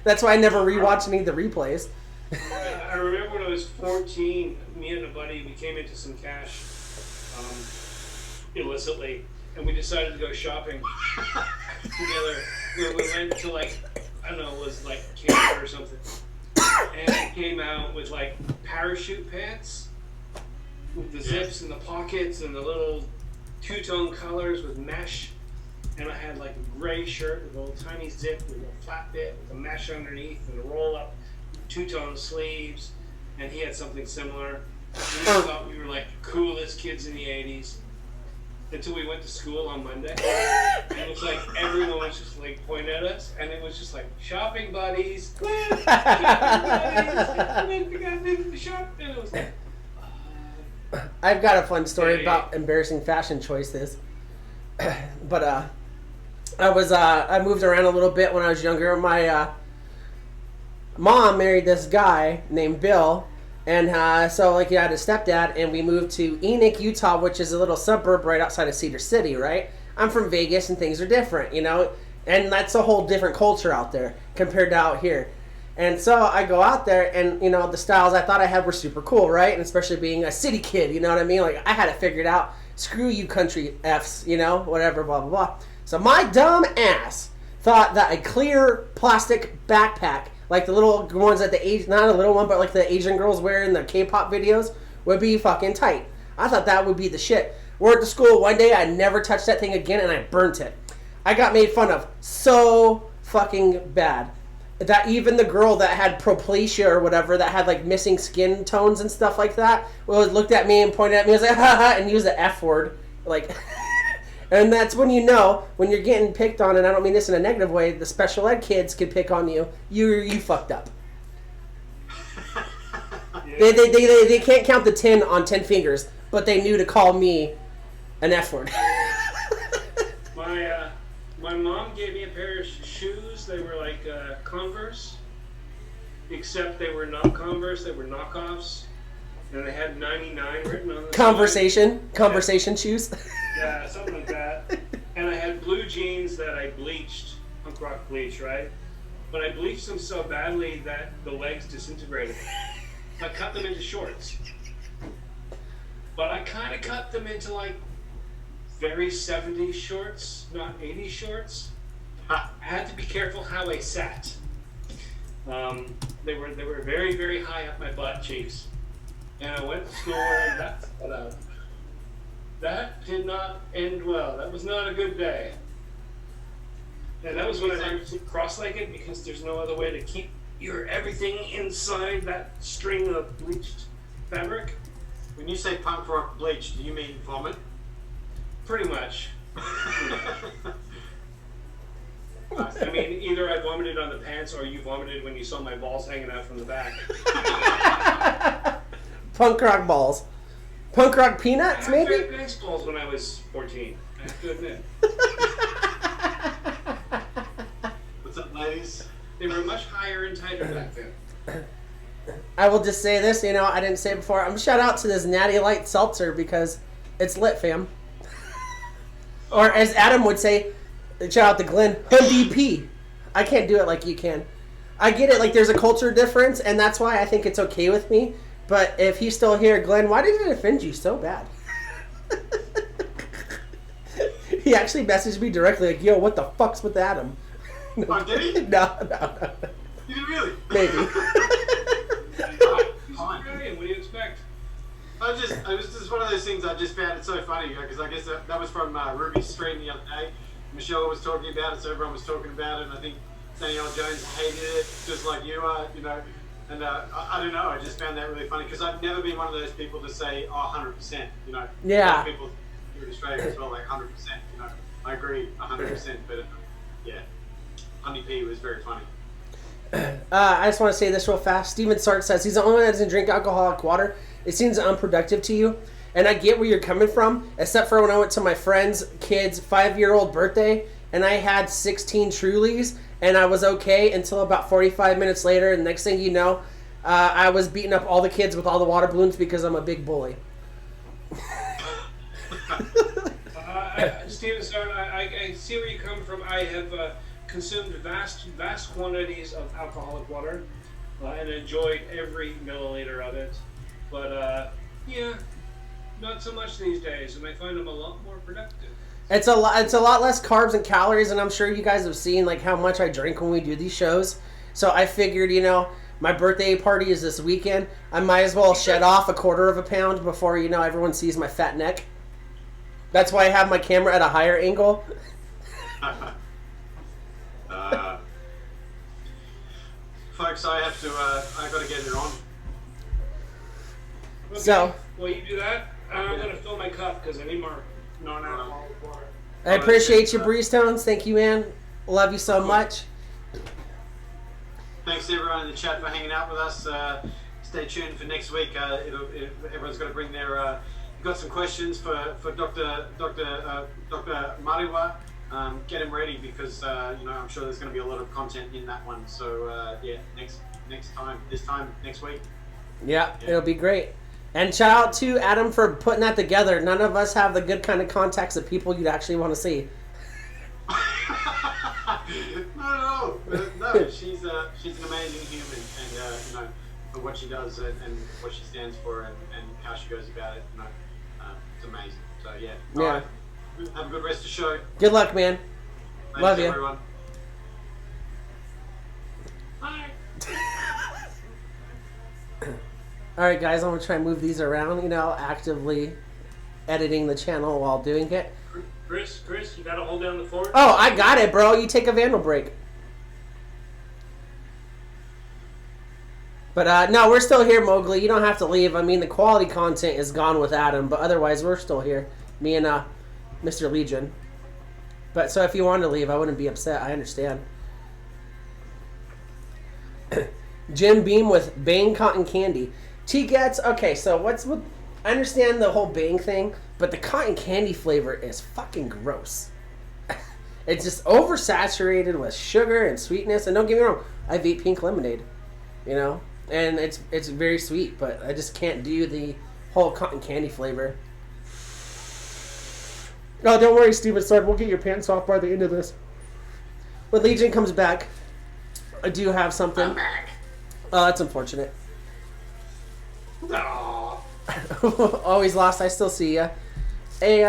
that's why I never rewatch any of the replays. I remember when I was 14, me and a buddy, we came into some cash illicitly, and we decided to go shopping together. Where we went to it was like Canada or something. And it came out with parachute pants with the zips and the pockets and the little two-tone colors with mesh. And I had a gray shirt with a little tiny zip with a flat bit with a mesh underneath and a roll-up, two-tone sleeves. And he had something similar. And we thought we were the coolest kids in the 80s. Until we went to school on Monday. And it was everyone was just pointing at us. And it was just shopping buddies. Shopping buddies. We got things to shop. And it was I've got a fun story about embarrassing fashion choices. But I moved around a little bit when I was younger. My mom married this guy named Bill. And so he had a stepdad, and we moved to Enoch, Utah, which is a little suburb right outside of Cedar City, right? I'm from Vegas, and things are different, And that's a whole different culture out there compared to out here. And so I go out there, and, the styles I thought I had were super cool, right? And especially being a city kid, you know what I mean? I had it figured out. Screw you country Fs, whatever, blah, blah, blah. So my dumb ass thought that a clear plastic backpack, like the little ones that not a little one, but the Asian girls wear in the K-pop videos, would be fucking tight. I thought that would be the shit. We're at the school one day, I never touched that thing again, and I burnt it. I got made fun of so fucking bad. That even the girl that had proplasia or whatever, that had missing skin tones and stuff like that, looked at me and pointed at me, was like, ha, and used the F word. And that's when when you're getting picked on, and I don't mean this in a negative way, the special ed kids could pick on you. You fucked up. They can't count the 10 on 10 fingers, but they knew to call me an F word. My mom gave me a pair of shoes. They were Converse, except they were not Converse. They were knockoffs, and they had 99 written on them. Conversation shoes. Yeah, something like that. And I had blue jeans that I bleached, punk rock bleach, right? But I bleached them so badly that the legs disintegrated. I cut them into shorts. But I kind of cut them into very 70s shorts, not 80s shorts. I had to be careful how I sat. They were very, very high up my butt cheeks. And I went to school wearing that. That did not end well. That was not a good day. And that was when I learned to cross-legged, because there's no other way to keep your everything inside that string of bleached fabric. When you say punk rock bleach, do you mean vomit? Pretty much. I mean, either I vomited on the pants or you vomited when you saw my balls hanging out from the back. Punk rock balls. Punk rock peanuts, maybe? I had nice balls when I was 14, I have to admit. What's up, ladies? They were much higher and tighter back then. I will just say this, I didn't say it before. I'm shout out to this Natty Light Seltzer because it's lit, fam. Or as Adam would say, shout out to Glenn, DP. I can't do it like you can. I get it, like there's a culture difference, and that's why I think it's okay with me. But if he's still here, Glenn, why did it offend you so bad? He actually messaged me directly, like, yo, what the fuck's with Adam? Oh, did he? No. You did really? Maybe. Brilliant. What do you expect? It was just one of those things. I just found it so funny because I guess that was from Ruby's stream the other day. Michelle was talking about it, so everyone was talking about it, and I think Danielle Jones hated it just like you are, And I don't know. I just found that really funny because I've never been one of those people to say, "Oh, 100%." Yeah. People here in Australia as well, like 100%. I agree 100%, but yeah, Honey P was very funny. I just want to say this real fast. Steven Sark says he's the only one that doesn't drink alcoholic water. It seems unproductive to you. And I get where you're coming from, except for when I went to my friend's kid's 5-year-old birthday, and I had 16 Trulies, and I was okay until about 45 minutes later, and next thing you know, I was beating up all the kids with all the water balloons because I'm a big bully. Steven Sark, I see where you come from. I have consumed vast quantities of alcoholic water and enjoyed every milliliter of it. But, yeah, not so much these days, and I find them a lot more productive. It's a lot less carbs and calories, and I'm sure you guys have seen like how much I drink when we do these shows. So I figured, my birthday party is this weekend. I might as well shed off a quarter of a pound before, everyone sees my fat neck. That's why I have my camera at a higher angle. Folks, I got to get it on. Okay. So, well, you do that. I'm going to fill my cup because I need more non-alcoholic water. I appreciate you, Bree Stones. Thank you, man. Love you so much. Thanks to everyone in the chat for hanging out with us. Stay tuned for next week. Everyone's got to bring their. You've got some questions for Dr. Mariwa. Get him ready because I'm sure there's going to be a lot of content in that one. So next time next week. Yeah, it'll be great. And shout out to Adam for putting that together. None of us have the good kind of contacts of people you'd actually want to see. No. She's an amazing human, and for what she does and what she stands for and how she goes about it, it's amazing. So yeah. All right. Have a good rest of the show. Good luck, man. Thanks, Love you. Everyone. Bye. All right, guys, I'm going to try and move these around, actively editing the channel while doing it. Chris, you got to hold down the fort. Oh, I got it, bro. You take a vandal break. But, no, we're still here, Mowgli. You don't have to leave. I mean, the quality content is gone with Adam, but otherwise we're still here. Me and Mr. Legion. But, so if you wanted to leave, I wouldn't be upset. I understand. Jim Beam with Bang Cotton Candy. T-Gets, okay, so what's with... I understand the whole Bang thing, but the cotton candy flavor is fucking gross. It's just oversaturated with sugar and sweetness. And don't get me wrong, I vape pink lemonade, and it's very sweet, but I just can't do the whole cotton candy flavor. Oh, don't worry, Steven Sword. We'll get your pants off by the end of this. When Legion comes back, I do have something. I'm back. Oh, that's unfortunate. Aww. Always lost. I still see ya. Hey,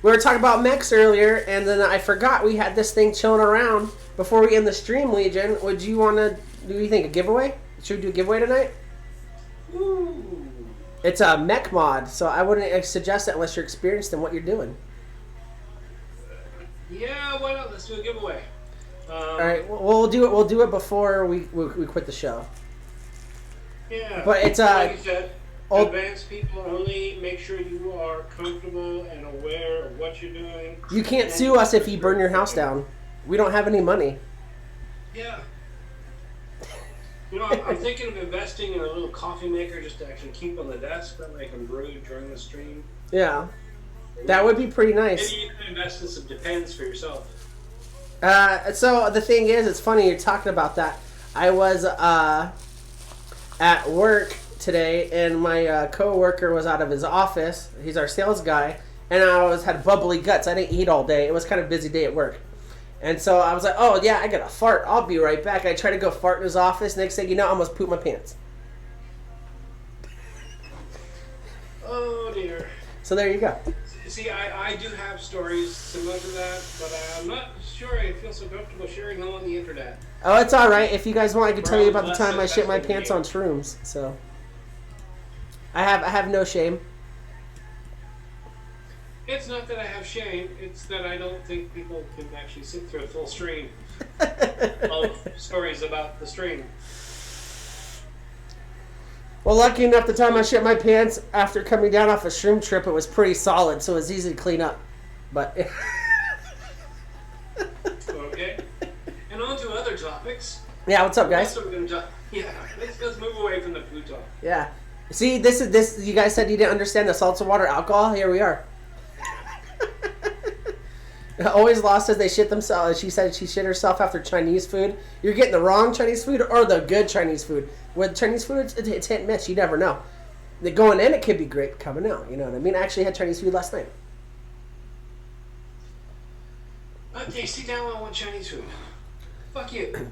we were talking about mechs earlier, and then I forgot we had this thing chilling around before we end the stream. Legion, would you want to? Do you think a giveaway? Should we do a giveaway tonight? Ooh. It's a mech mod, so I wouldn't suggest it unless you're experienced in what you're doing. Yeah, why not? Let's do a giveaway. All right, we'll do it. We'll do it before we quit the show. Yeah. But it's like you said, advanced people only. Make sure you are comfortable and aware of what you're doing. You can't sue us if you burn your house down. We don't have any money. Yeah. You know, I'm thinking of investing in a little coffee maker just to actually keep on the desk. That way I can brew during the stream. Yeah, that would be pretty nice. Maybe you can invest in some Depends for yourself. So the thing is, it's funny you're talking about that. I was at work today, and my coworker was out of his office. He's our sales guy, and I had bubbly guts. I didn't eat all day. It was kind of a busy day at work. And so I was like, oh, yeah, I got to fart. I'll be right back. I tried to go fart in his office. Next thing you know, I almost pooped my pants. Oh, dear. So there you go. See, I do have stories similar to that, but I'm not sure I feel so comfortable sharing them on the internet. Oh, it's all right. If you guys want, I can tell you about the time I shit my That's pants on shrooms. So I have no shame. It's not that I have shame, it's that I don't think people can actually sit through a full stream of stories about the stream. Well, lucky enough, the time I shit my pants after coming down off a shroom trip, it was pretty solid, so it was easy to clean up. But Okay. And on to other topics. yeah, what's up, guys? Also, we're gonna talk, let's move away from the food talk. Yeah. See, this. You guys said you didn't understand the salts of water alcohol. Here we are. Always Lost says they shit themselves. She said she shit herself after Chinese food. You're getting the wrong Chinese food or the good Chinese food. With Chinese food, it's hit and miss. You never know. Going in, it could be great. Coming out, you know what I mean? I actually had Chinese food last night. Okay, sit down, I want Chinese food. Fuck you.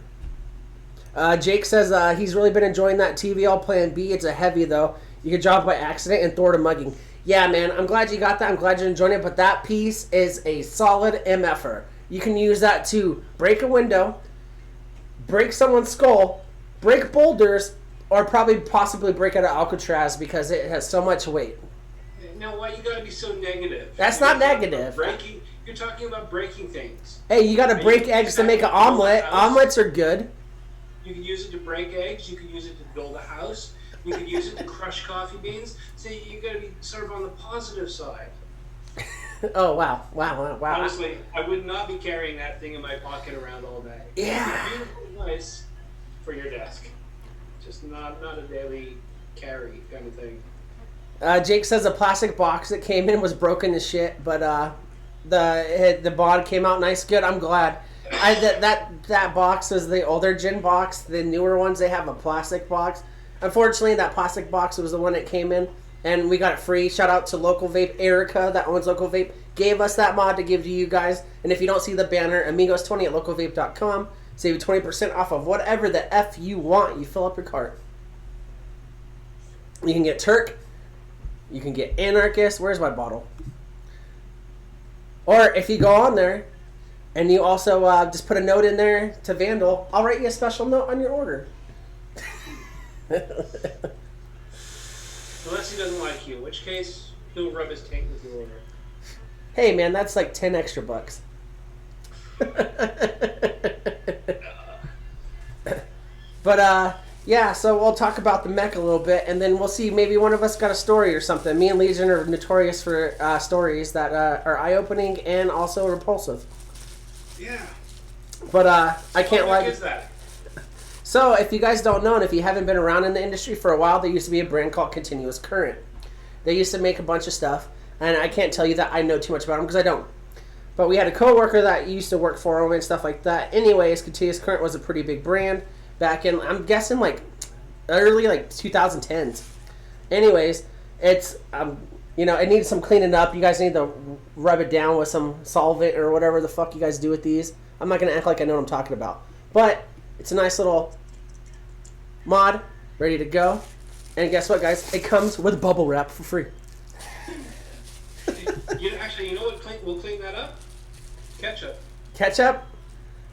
Jake says he's really been enjoying that TVL Plan B. It's a heavy, though. You could drop it by accident and throw it a mugging. Yeah, man, I'm glad you got that. I'm glad you're enjoying it. But that piece is a solid MFer. You can use that to break a window, break someone's skull, break boulders, or possibly break out of Alcatraz because it has so much weight. Now, why you gotta be so negative? That's not negative. You're talking about breaking things. Hey, you got to break eggs to make an omelet. Omelets are good. You can use it to break eggs. You can use it to build a house. You can use it to crush coffee beans. So you got to be sort of on the positive side. Oh, wow. Honestly, I would not be carrying that thing in my pocket around all day. Yeah. It's beautiful, nice for your desk. Just not a daily carry kind of thing. Jake says the plastic box that came in was broken as shit, but the bod came out nice. Good, I'm glad. That box is the older gin box. The newer ones, they have a plastic box. Unfortunately, that plastic box was the one that came in, and we got it free. Shout out to Local Vape. Erica, that owns Local Vape, gave us that mod to give to you guys. And if you don't see the banner, Amigos20 at localvape.com. Save you 20% off of whatever the F you want. You fill up your cart. You can get Turk. You can get Anarchist. Where's my bottle? Or if you go on there, and you also just put a note in there to Vandal, I'll write you a special note on your order. Unless he doesn't like you, in which case he'll rub his taint with your order. Hey man, that's like 10 extra bucks. But yeah, so we'll talk about the mech a little bit, and then we'll see. Maybe one of us got a story or something. Me and Legion are notorious for stories that are eye-opening and also repulsive. Yeah. But I can't lie. What is that? So, if you guys don't know, and if you haven't been around in the industry for a while, there used to be a brand called Continuous Current. They used to make a bunch of stuff, and I can't tell you that I know too much about them because I don't. But we had a coworker that used to work for them and stuff like that. Anyways, Continuous Current was a pretty big brand back in, I'm guessing, like early 2010s. Anyways, it's it needs some cleaning up. You guys need to rub it down with some solvent or whatever the fuck you guys do with these. I'm not gonna act like I know what I'm talking about, but it's a nice little mod, ready to go. And guess what, guys? It comes with bubble wrap for free. You know what will clean that up? Ketchup. Ketchup?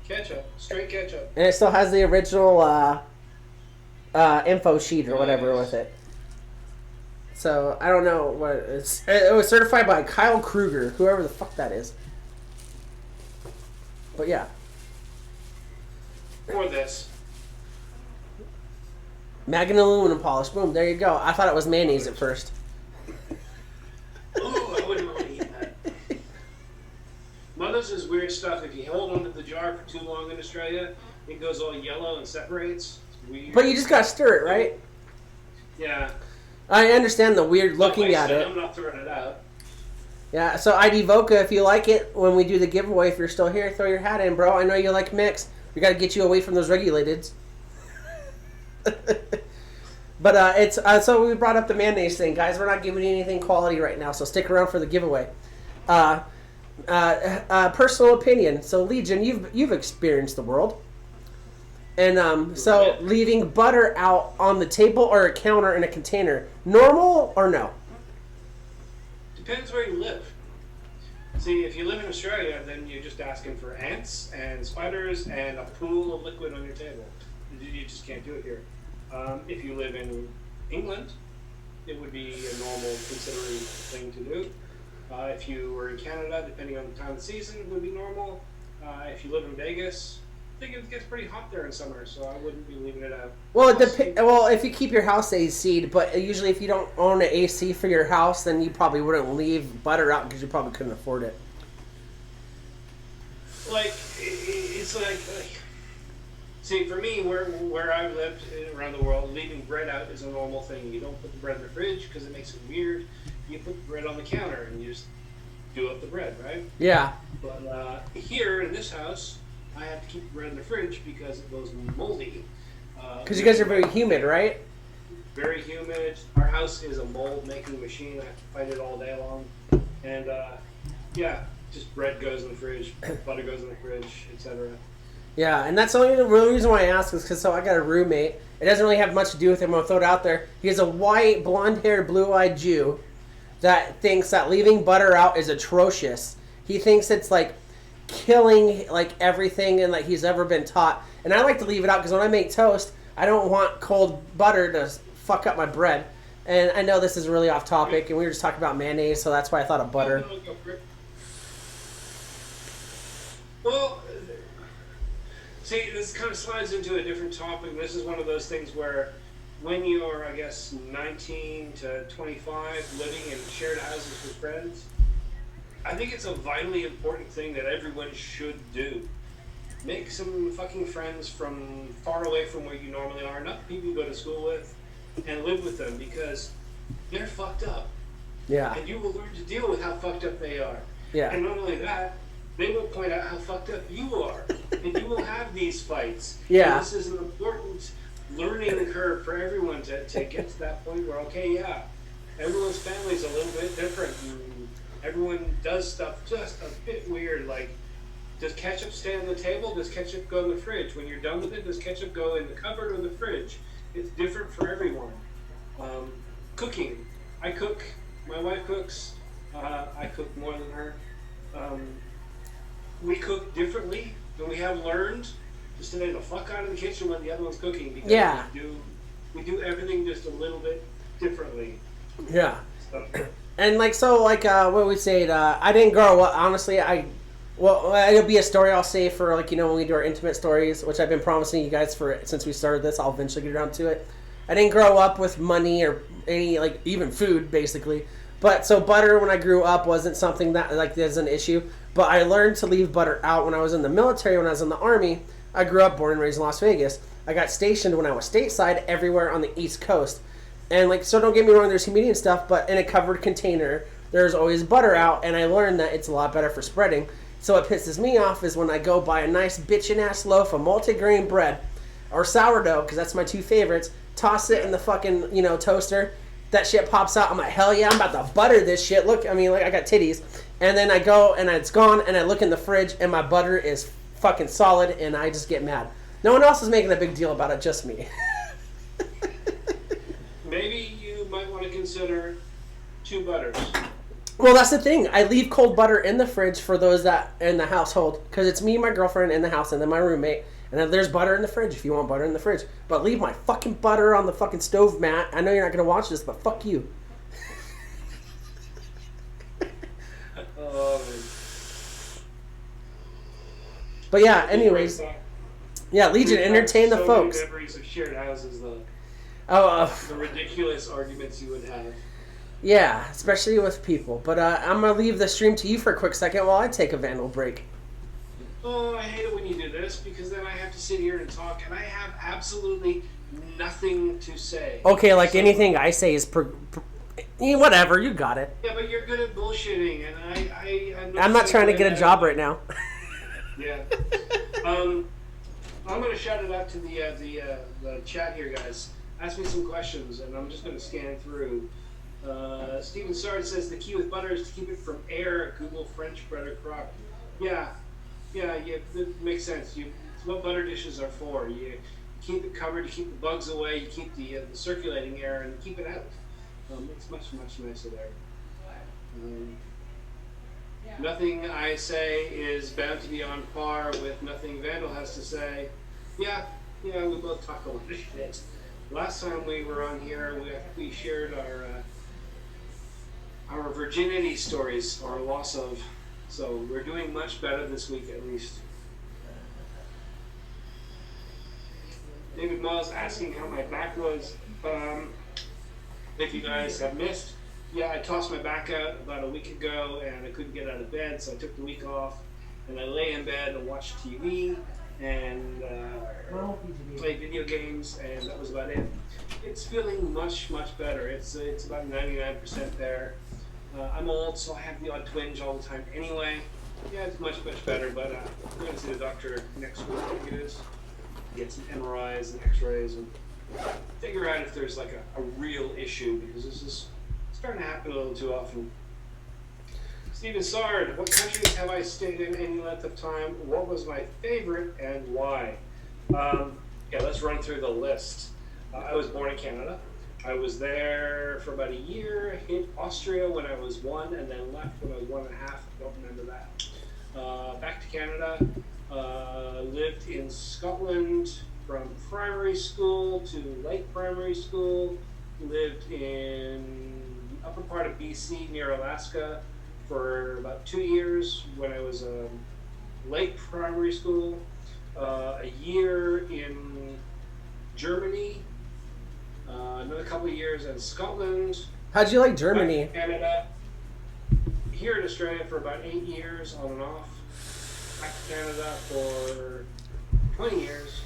Ketchup. Straight ketchup. And it still has the original info sheet or whatever with it. So I don't know what it's. It was certified by Kyle Kruger, whoever the fuck that is. But yeah. For this. Magnet aluminum polish. Boom, there you go. I thought it was mayonnaise at first. Ooh, I wouldn't want to eat that. Mother's is weird stuff. If you hold onto the jar for too long in Australia, it goes all yellow and separates. It's weird. But you just gotta stir it, right? Yeah. I understand the weird looking at it. I'm not throwing it out. Yeah, so ID Voca, if you like it, when we do the giveaway, if you're still here, throw your hat in, bro. I know you like mix. We gotta get you away from those regulateds. But it's so we brought up the mayonnaise thing, guys. We're not giving you anything quality right now, so stick around for the giveaway. Personal opinion. So Legion, you've experienced the world, and so leaving butter out on the table or a counter in a container, normal or no? Depends where you live. See, if you live in Australia, then you're just asking for ants and spiders and a pool of liquid on your table. You just can't do it here. If you live in England, it would be a normal, considered thing to do. If you were in Canada, depending on the time of the season, it would be normal. If you live in Vegas, I think it gets pretty hot there in summer, so I wouldn't be leaving it out. Well, well, if you keep your house AC'd, but usually if you don't own an AC for your house, then you probably wouldn't leave butter out because you probably couldn't afford it. Like, it's like see, for me, where I've lived around the world, leaving bread out is a normal thing. You don't put the bread in the fridge because it makes it weird. You put the bread on the counter and you just do up the bread, right? Yeah. But here in this house, I have to keep the bread in the fridge because it goes moldy. Because you guys are very humid, right? Very humid. Our house is a mold-making machine. I have to fight it all day long. And, yeah, just bread goes in the fridge, butter goes in the fridge, etc. Yeah, and that's the only real reason why I ask is because I got a roommate. It doesn't really have much to do with him. I'll throw it out there. He's a white, blonde-haired, blue-eyed Jew that thinks that leaving butter out is atrocious. He thinks it's like killing like everything and like he's ever been taught. And I like to leave it out because when I make toast, I don't want cold butter to fuck up my bread. And I know this is really off topic, and we were just talking about mayonnaise, so that's why I thought of butter. Well, see, this kind of slides into a different topic. This is one of those things where when you're, I guess, 19 to 25, living in shared houses with friends, I think it's a vitally important thing that everyone should do. Make some fucking friends from far away from where you normally are, not people you go to school with, and live with them because they're fucked up. Yeah. And you will learn to deal with how fucked up they are. Yeah. And not only that, they will point out how fucked up you are. And you will have these fights. Yeah. And this is an important learning curve for everyone to get to that point where, okay, yeah, everyone's family's a little bit different. And everyone does stuff just a bit weird, like, does ketchup stay on the table? Does ketchup go in the fridge? When you're done with it, does ketchup go in the cupboard or the fridge? It's different for everyone. Cooking. I cook. My wife cooks. I cook more than her. We cook differently than we have learned to stay the fuck out of the kitchen when the other one's cooking because we do everything just a little bit differently. Yeah. So. And what we say, I didn't grow up, honestly, it'll be a story I'll say for when we do our intimate stories, which I've been promising you guys since we started this. I'll eventually get around to it. I didn't grow up with money or any, even food, basically. But, so butter when I grew up wasn't something that, there's an issue. But I learned to leave butter out when I was in the military, when I was in the Army. I grew up, born and raised in Las Vegas. I got stationed when I was stateside everywhere on the East Coast. And, so don't get me wrong, there's humidity and stuff, but in a covered container, there's always butter out. And I learned that it's a lot better for spreading. So what pisses me off is when I go buy a nice bitchin' ass loaf of multigrain bread or sourdough, because that's my two favorites, toss it in the fucking, toaster. That shit pops out. I'm like, hell yeah, I'm about to butter this shit. Look, I got titties. And then I go and it's gone and I look in the fridge and my butter is fucking solid and I just get mad. No one else is making a big deal about it, just me. Maybe you might want to consider 2 butters. Well, that's the thing. I leave cold butter in the fridge for those that in the household because it's me and my girlfriend in the house and then my roommate. And then there's butter in the fridge if you want butter in the fridge. But leave my fucking butter on the fucking stove mat. I know you're not going to watch this, but fuck you. Oh, man. But yeah, anyways. Yeah, Legion, entertain the folks. Many memories of shared houses, though. Oh, The ridiculous arguments you would have. yeah, especially with people. But I'm going to leave the stream to you for a quick second while I take a Vandal break. Oh, I hate it when you do this because then I have to sit here and talk, and I have absolutely nothing to say. Okay, like anything I say is whatever, you got it. Yeah, but you're good at bullshitting, and I'm not trying to get a job right now. Yeah. I'm gonna shout it out to the chat here, guys. Ask me some questions, and I'm just gonna scan through. Stephen Sard says the key with butter is to keep it from air. Google French bread or crock. Yeah, that makes sense. It's what butter dishes are for. You keep it covered, you keep the bugs away, you keep the circulating air, and keep it out. It's much nicer there. Nothing I say is bound to be on par with nothing Vandal has to say. Yeah, we both talk a lot of shit. Last time we were on here, we shared our virginity stories, our loss of. So we're doing much better this week, at least. David Miles asking how my back was. If you guys have missed, yeah, I tossed my back out about a week ago, and I couldn't get out of bed, so I took the week off, and I lay in bed and watched TV and played video games, and that was about it. It's feeling much better. It's about 99% there. I'm old, so I have the odd twinge all the time anyway. Yeah, it's much better, but I'm going to see the doctor next week, I think it is. Get some MRIs and x-rays and figure out if there's like a real issue, because this is starting to happen a little too often. Stephen Sard, what countries have I stayed in any length of time? What was my favorite and why? Yeah, let's run through the list. I was born in Canada. I was there for about a year, hit Austria when I was 1, and then left when I was 1.5. I don't remember that. Back to Canada, lived in Scotland from primary school to late primary school, lived in the upper part of BC near Alaska for about 2 years when I was late primary school, a year in Germany, another couple of years in Scotland. How'd you like Germany? Canada. Here in Australia for about 8 years, on and off. Back to Canada for 20 years,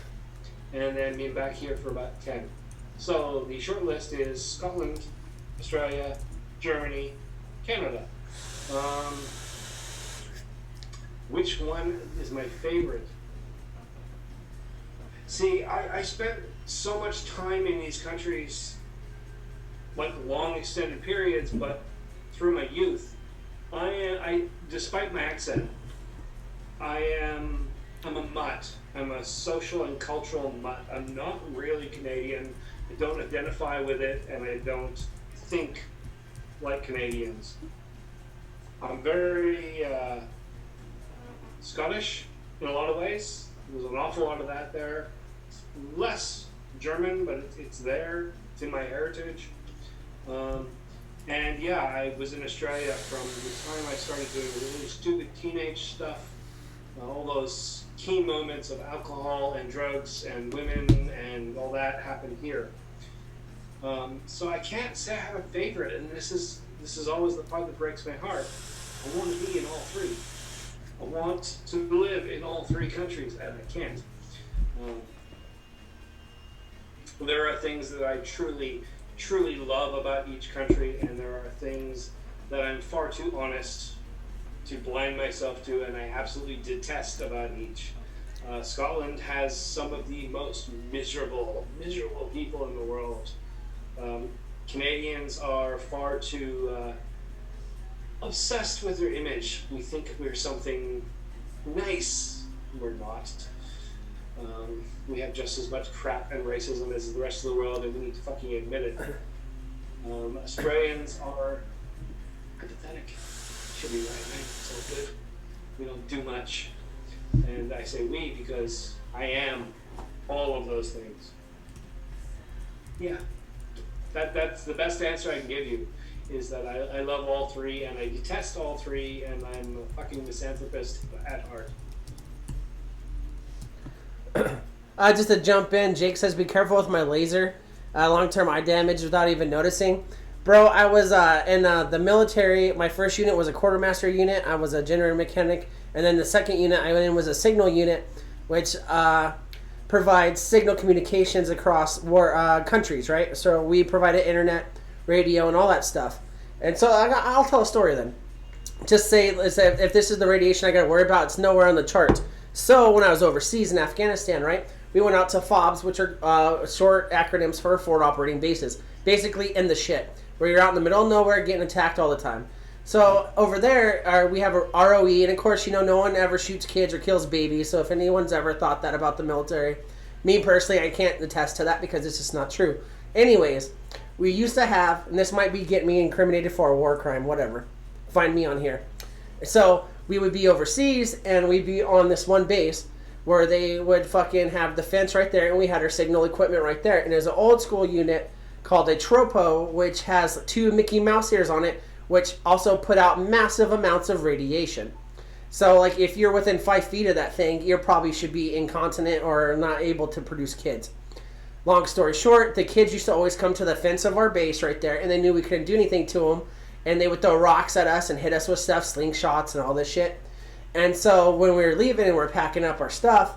and then being back here for about 10. So the short list is Scotland, Australia, Germany, Canada. Which one is my favorite? See, I spent so much time in these countries, like long extended periods, but through my youth, I despite my accent, I'm a mutt. I'm a social and cultural mutt. I'm not really Canadian. I don't identify with it, and I don't think like Canadians. I'm very Scottish in a lot of ways. There's an awful lot of that there. Less German, but it's there. It's in my heritage. And yeah, I was in Australia from the time I started doing really stupid teenage stuff. All those key moments of alcohol and drugs and women and all that happened here. So I can't say I have a favorite, and this is always the part that breaks my heart. I want to be in all three. I want to live in all three countries, and I can't. There are things that I truly love about each country, and there are things that I'm far too honest to blind myself to, and I absolutely detest about each. Scotland has some of the most miserable people in the world. Canadians are far too obsessed with their image. We think we're something nice. We're not. We have just as much crap and racism as the rest of the world, and we need to fucking admit it. Australians are Hypothetic. Should be right? It's all good. We don't do much. And I say we because I am all of those things. Yeah. That's the best answer I can give you, is that I love all three and I detest all three, and I'm a fucking misanthropist at heart. Just to jump in, Jake says, be careful with my laser. Long-term eye damage without even noticing. Bro, I was in the military. My first unit was a quartermaster unit. I was a generator mechanic. And then the second unit I went in was a signal unit, which provides signal communications across war countries, right? So we provided internet, radio, and all that stuff. And so I'll tell a story then. Just say if this is the radiation I got to worry about, it's nowhere on the charts. So when I was overseas in Afghanistan, right, we went out to FOBs, which are short acronyms for Forward Operating Bases. Basically in the shit, where you're out in the middle of nowhere getting attacked all the time. So over there, we have a ROE, and of course, no one ever shoots kids or kills babies. So if anyone's ever thought that about the military, me personally, I can't attest to that because it's just not true. Anyways, we used to have, and this might be getting me incriminated for a war crime, whatever. Find me on here. So we would be overseas, and we'd be on this one base where they would fucking have the fence right there, and we had our signal equipment right there. And there's an old school unit called a Tropo, which has 2 Mickey Mouse ears on it, which also put out massive amounts of radiation. So, like, if you're within 5 feet of that thing, you probably should be incontinent or not able to produce kids. Long story short, the kids used to always come to the fence of our base right there, and they knew we couldn't do anything to them, and they would throw rocks at us and hit us with stuff, slingshots and all this shit. And so when we were leaving and we're packing up our stuff,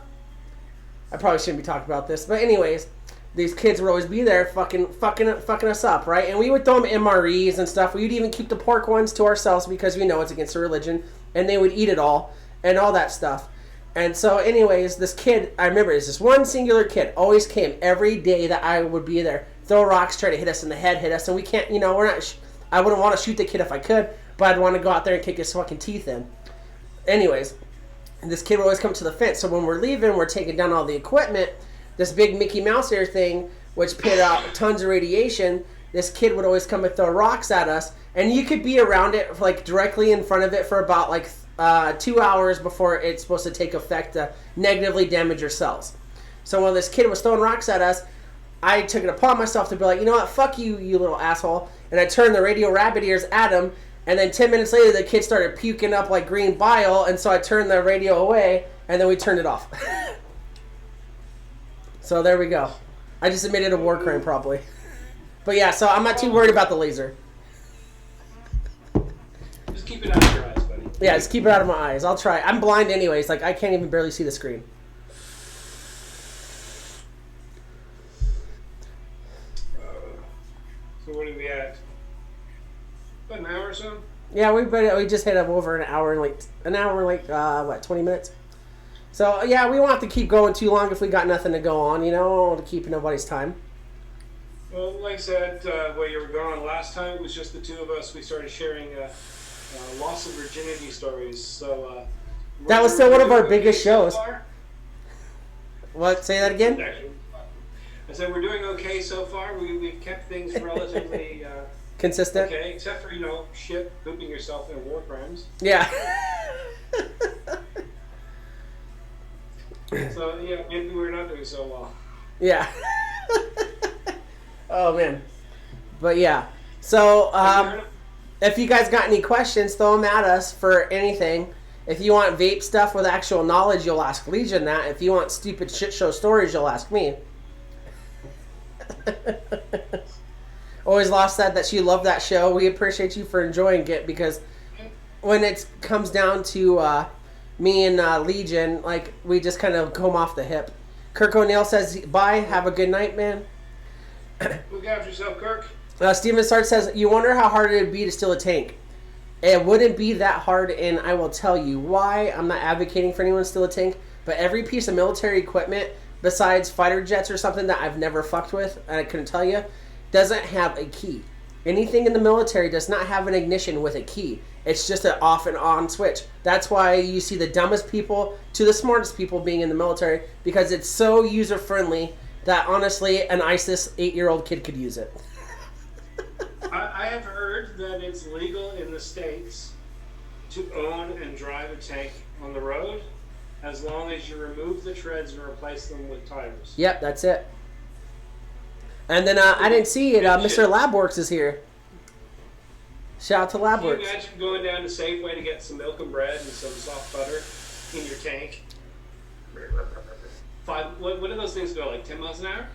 I probably shouldn't be talking about this, but anyways, these kids would always be there fucking us up, right? And we would throw them MREs and stuff. We would even keep the pork ones to ourselves because we know it's against the religion, and they would eat it all and all that stuff. And so anyways, this kid, I remember, it's this one singular kid, always came every day that I would be there, throw rocks, try to hit us in the head, hit us, and we can't, we're not, I wouldn't want to shoot the kid if I could, but I'd want to go out there and kick his fucking teeth in. Anyways, this kid would always come to the fence, so when we're leaving, we're taking down all the equipment, this big Mickey Mouse ear thing, which put out tons of radiation, this kid would always come and throw rocks at us, and you could be around it, like, directly in front of it for about, 2 hours before it's supposed to take effect to negatively damage your cells. So when this kid was throwing rocks at us, I took it upon myself to be like, you know what, fuck you, you little asshole, and I turned the radio rabbit ears at him, and then 10 minutes later, the kid started puking up like green bile, and so I turned the radio away, and then we turned it off. So there we go. I just admitted a war crime, probably. But yeah, so I'm not too worried about the laser. Just keep it out of your eyes, buddy. Yeah, just keep it out of my eyes. I'll try. I'm blind anyways. Like, I can't even barely see the screen. So what are we at? About an hour or so? Yeah, we just hit up over an hour and 20 minutes. So yeah, we won't have to keep going too long if we got nothing to go on, to keep nobody's time. Well, like I said, where you were going last time, it was just the two of us. We started sharing loss of virginity stories. So that was still one of our biggest shows. What? Say that again? I said we're doing okay so far. We've kept things relatively consistent. Okay, except for shit, pooping yourself in war crimes. Yeah. So yeah, maybe we're not doing so well. Yeah. Oh man. But yeah. So if you guys got any questions, throw them at us for anything. If you want vape stuff with actual knowledge, you'll ask Legion that. If you want stupid shit show stories, you'll ask me. Always Lost said that she loved that show. We appreciate you for enjoying it, because when it comes down to me and Legion, like, we just kind of come off the hip. Kirk O'Neill says, bye, have a good night, man. Look after yourself, Kirk. Steven Sart says, you wonder how hard it would be to steal a tank. It wouldn't be that hard, and I will tell you why. I'm not advocating for anyone to steal a tank, but every piece of military equipment, besides fighter jets or something that I've never fucked with, and I couldn't tell you, doesn't have a key. Anything in the military does not have an ignition with a key. It's just an off and on switch. That's why you see the dumbest people to the smartest people being in the military, because it's so user friendly that honestly an ISIS 8-year-old kid could use it. I have heard heard that it's legal in the States to own and drive a tank on the road as long as you remove the treads and replace them with tires. Yep, that's it. And then I didn't see it. Mr. Labworks is here. Shout out to Can Labworks. you imagine going down to Safeway to get some milk and bread and some soft butter in your tank? What do those things go, like 10 miles an hour?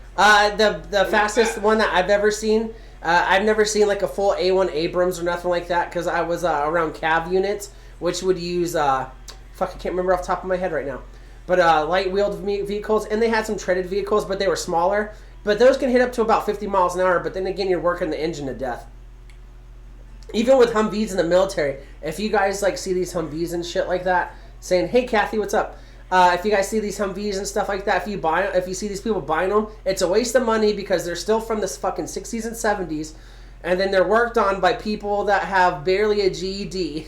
The fastest one that I've ever seen. I've never seen like a full A1 Abrams or nothing like that because I was around cav units, which would use I can't remember off the top of my head right now, but light wheeled vehicles, and they had some treaded vehicles, but they were smaller. But those can hit up to about 50 miles an hour. But then again, you're working the engine to death. Even with Humvees in the military, if you guys like see these Humvees and shit like that, saying, "Hey, Kathy, what's up?" If you guys see these Humvees and stuff like that, if you see these people buying them, it's a waste of money because they're still from the fucking 60s and 70s, and then they're worked on by people that have barely a GED,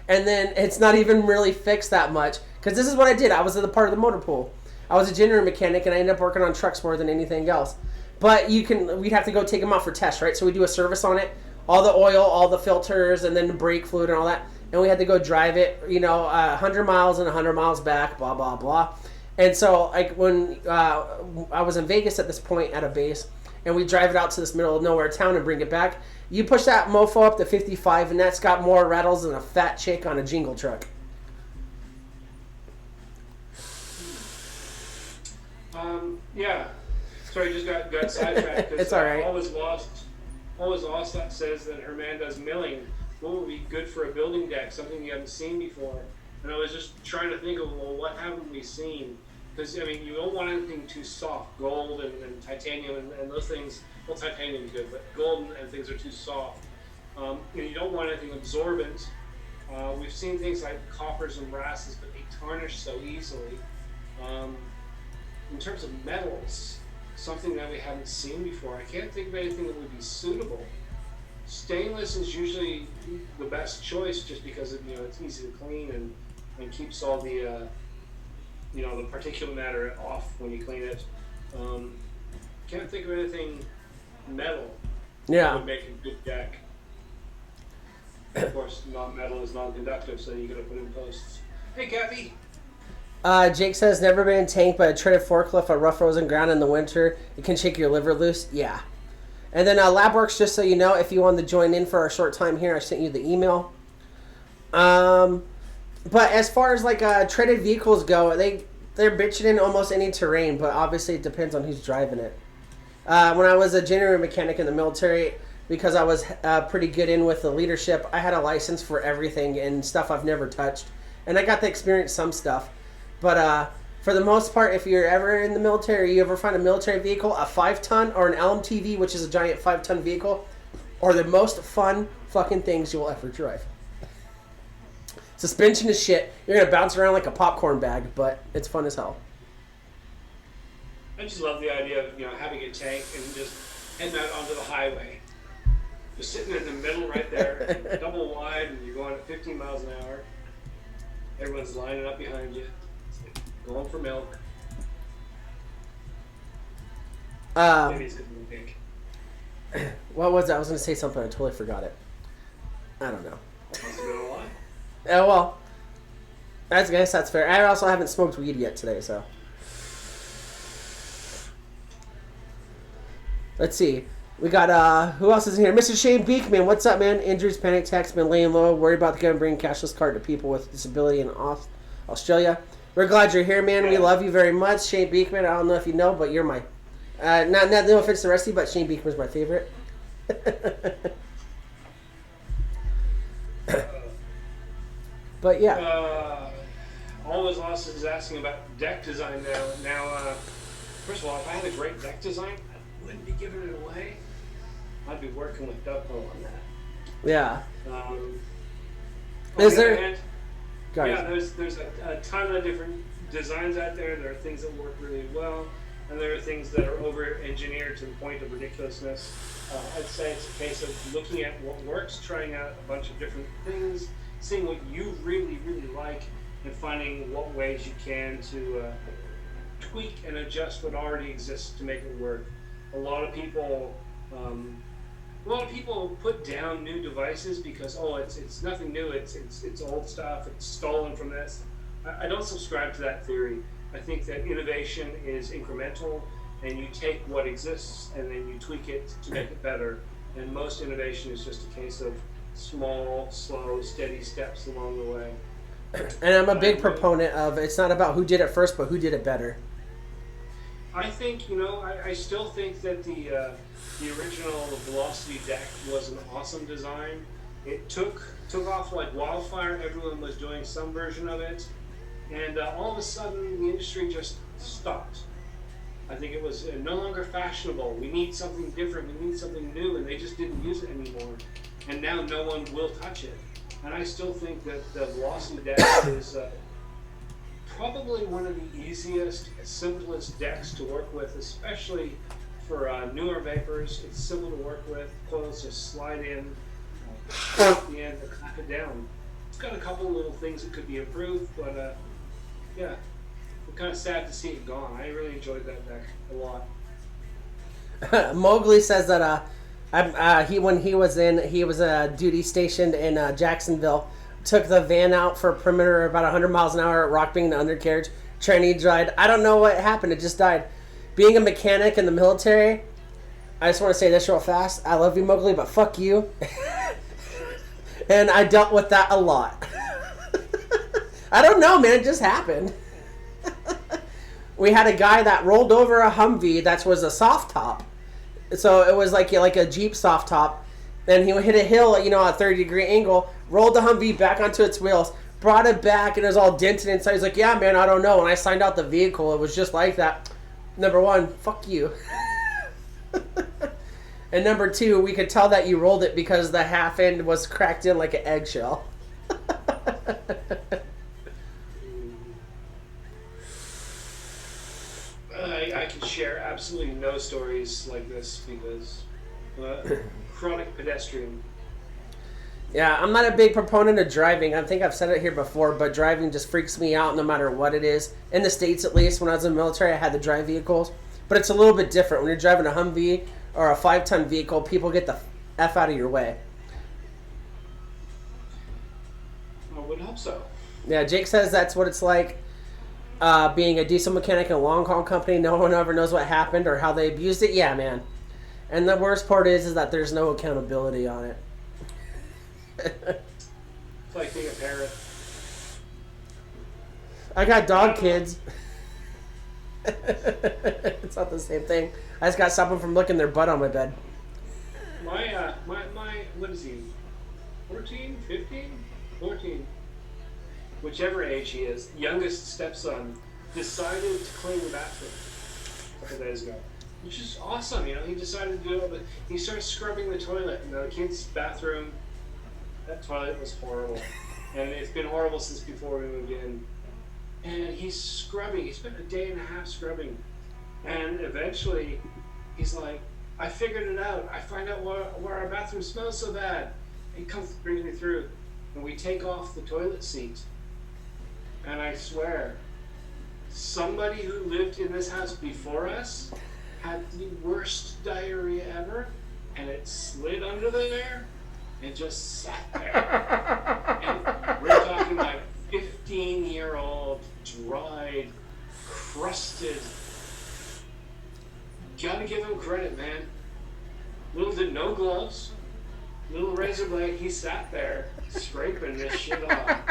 and then it's not even really fixed that much. Because this is what I did. I was a part of the motor pool. I was a generator mechanic, and I ended up working on trucks more than anything else. But we'd have to go take them out for tests, right? So we do a service on it, all the oil, all the filters, and then the brake fluid and all that. And we had to go drive it, 100 miles and 100 miles back, blah, blah, blah. And so, like, when I was in Vegas at this point at a base, and we drive it out to this middle of nowhere town and bring it back, you push that mofo up to 55, and that's got more rattles than a fat chick on a jingle truck. Yeah. Sorry, just got sidetracked. It's all right. Always lost that says that her man does milling. What would be good for a building deck? Something you haven't seen before. And I was just trying to think of, well, what haven't we seen? Because, I mean, you don't want anything too soft. Gold and titanium and those things. Well, titanium's good, but gold and things are too soft. You don't want anything absorbent. We've seen things like coppers and brasses, but they tarnish so easily. In terms of metals, something that we haven't seen before, I can't think of anything that would be suitable. Stainless is usually the best choice just because it's easy to clean and keeps all the the particulate matter off when you clean it. Can't think of anything metal that would make a good deck. Of course, metal is non-conductive, so you gotta put in posts. Hey, Kathy. Jake says, never been in tank, but a treaded forklift on rough frozen ground in the winter. It can shake your liver loose. Yeah. And then Labworks, just so you know, if you wanted to join in for our short time here, I sent you the email. But as far as like treaded vehicles go, they're bitching in almost any terrain, but obviously it depends on who's driving it. When I was a generator mechanic in the military, because I was pretty good in with the leadership, I had a license for everything and stuff I've never touched. And I got to experience some stuff. But for the most part, if you're ever in the military, you ever find a military vehicle, a 5-ton or an LMTV, which is a giant 5-ton vehicle, are the most fun fucking things you will ever drive. Suspension is shit. You're going to bounce around like a popcorn bag, but it's fun as hell. I just love the idea of having a tank and just heading out onto the highway. Just sitting in the middle right there, double wide, and you're going at 15 miles an hour. Everyone's lining up behind you. Going for milk. Maybe it's good to pink. What was that? I was going to say something. I totally forgot it. I don't know. Must have been a lie. Oh, well. I guess that's fair. I also haven't smoked weed yet today, so. Let's see. We got, who else is in here? Mr. Shane Beekman. What's up, man? Injuries, panic attacks, been laying low. Worried about the bringing cashless card to people with disability in Australia. We're glad you're here, man. We love you very much. Shane Beekman, I don't know if you know, but you're my... no offense to the rest of you, but Shane Beekman's my favorite. But yeah. Always Lost is asking about deck design now. First of all, if I had a great deck design, I wouldn't be giving it away. I'd be working with Dubco on that. Yeah. Is there... Yeah, there's a ton of different designs out there. There are things that work really well, and there are things that are over-engineered to the point of ridiculousness. I'd say it's a case of looking at what works, trying out a bunch of different things, seeing what you really, really like, and finding what ways you can to tweak and adjust what already exists to make it work. A lot of people a lot of people put down new devices because it's nothing new. It's old stuff. It's stolen from this. I don't subscribe to that theory. I think that innovation is incremental, and you take what exists and then you tweak it to make it better. And most innovation is just a case of small, slow, steady steps along the way. And I'm a big proponent of it's not about who did it first, but who did it better. I think, I still think that the original Velocity deck was an awesome design. It took off like wildfire. Everyone was doing some version of it. And all of a sudden, the industry just stopped. I think it was no longer fashionable. We need something different. We need something new. And they just didn't use it anymore. And now no one will touch it. And I still think that the Velocity deck is probably one of the easiest, simplest decks to work with, especially for newer vapors. It's simple to work with. Coils just slide in, at the end, and clap it down. It's got a couple little things that could be improved, but yeah, I'm kind of sad to see it gone. I really enjoyed that deck a lot. Mowgli says that when he was duty stationed in Jacksonville, took the van out for a perimeter about 100 miles an hour at Rock Being the undercarriage. Tranny died. I don't know what happened. It just died. Being a mechanic in the military, I just want to say this real fast. I love you, Mowgli, but fuck you. And I dealt with that a lot. I don't know, man. It just happened. We had a guy that rolled over a Humvee that was a soft top. So it was like a Jeep soft top. And he hit a hill, at a 30-degree angle, rolled the Humvee back onto its wheels, brought it back, and it was all dented inside. He's like, yeah, man, I don't know. When I signed out the vehicle, it was just like that. Number one, fuck you. And number two, we could tell that you rolled it because the half end was cracked in like an eggshell. I can share absolutely no stories like this because chronic pedestrian. Yeah, I'm not a big proponent of driving. I think I've said it here before, but driving just freaks me out no matter what it is. In the States, at least, when I was in the military, I had to drive vehicles. But it's a little bit different. When you're driving a Humvee or a 5-ton vehicle, people get the F out of your way. I would hope so. Yeah, Jake says that's what it's like being a diesel mechanic in a long-haul company. No one ever knows what happened or how they abused it. Yeah, man. And the worst part is that there's no accountability on it. It's like being a parent. I got dog kids. It's not the same thing. I just got to stop them from licking their butt on my bed. My what is he? 14, 15? 14. Whichever age he is, youngest stepson decided to clean the bathroom a couple days ago. Which is awesome, he decided to do it, but he started scrubbing the toilet in the kid's bathroom. That toilet was horrible. And it's been horrible since before we moved in. And he's scrubbing. He spent a day and a half scrubbing. And eventually, he's like, I figured it out. I find out where our bathroom smells so bad. He brings me through. And we take off the toilet seat. And I swear, somebody who lived in this house before us had the worst diarrhea ever. And it slid under there. And just sat there. And we're talking like 15-year-old, dried, crusted. Gotta give him credit, man. Little did no gloves, little razor blade. He sat there scraping this shit off.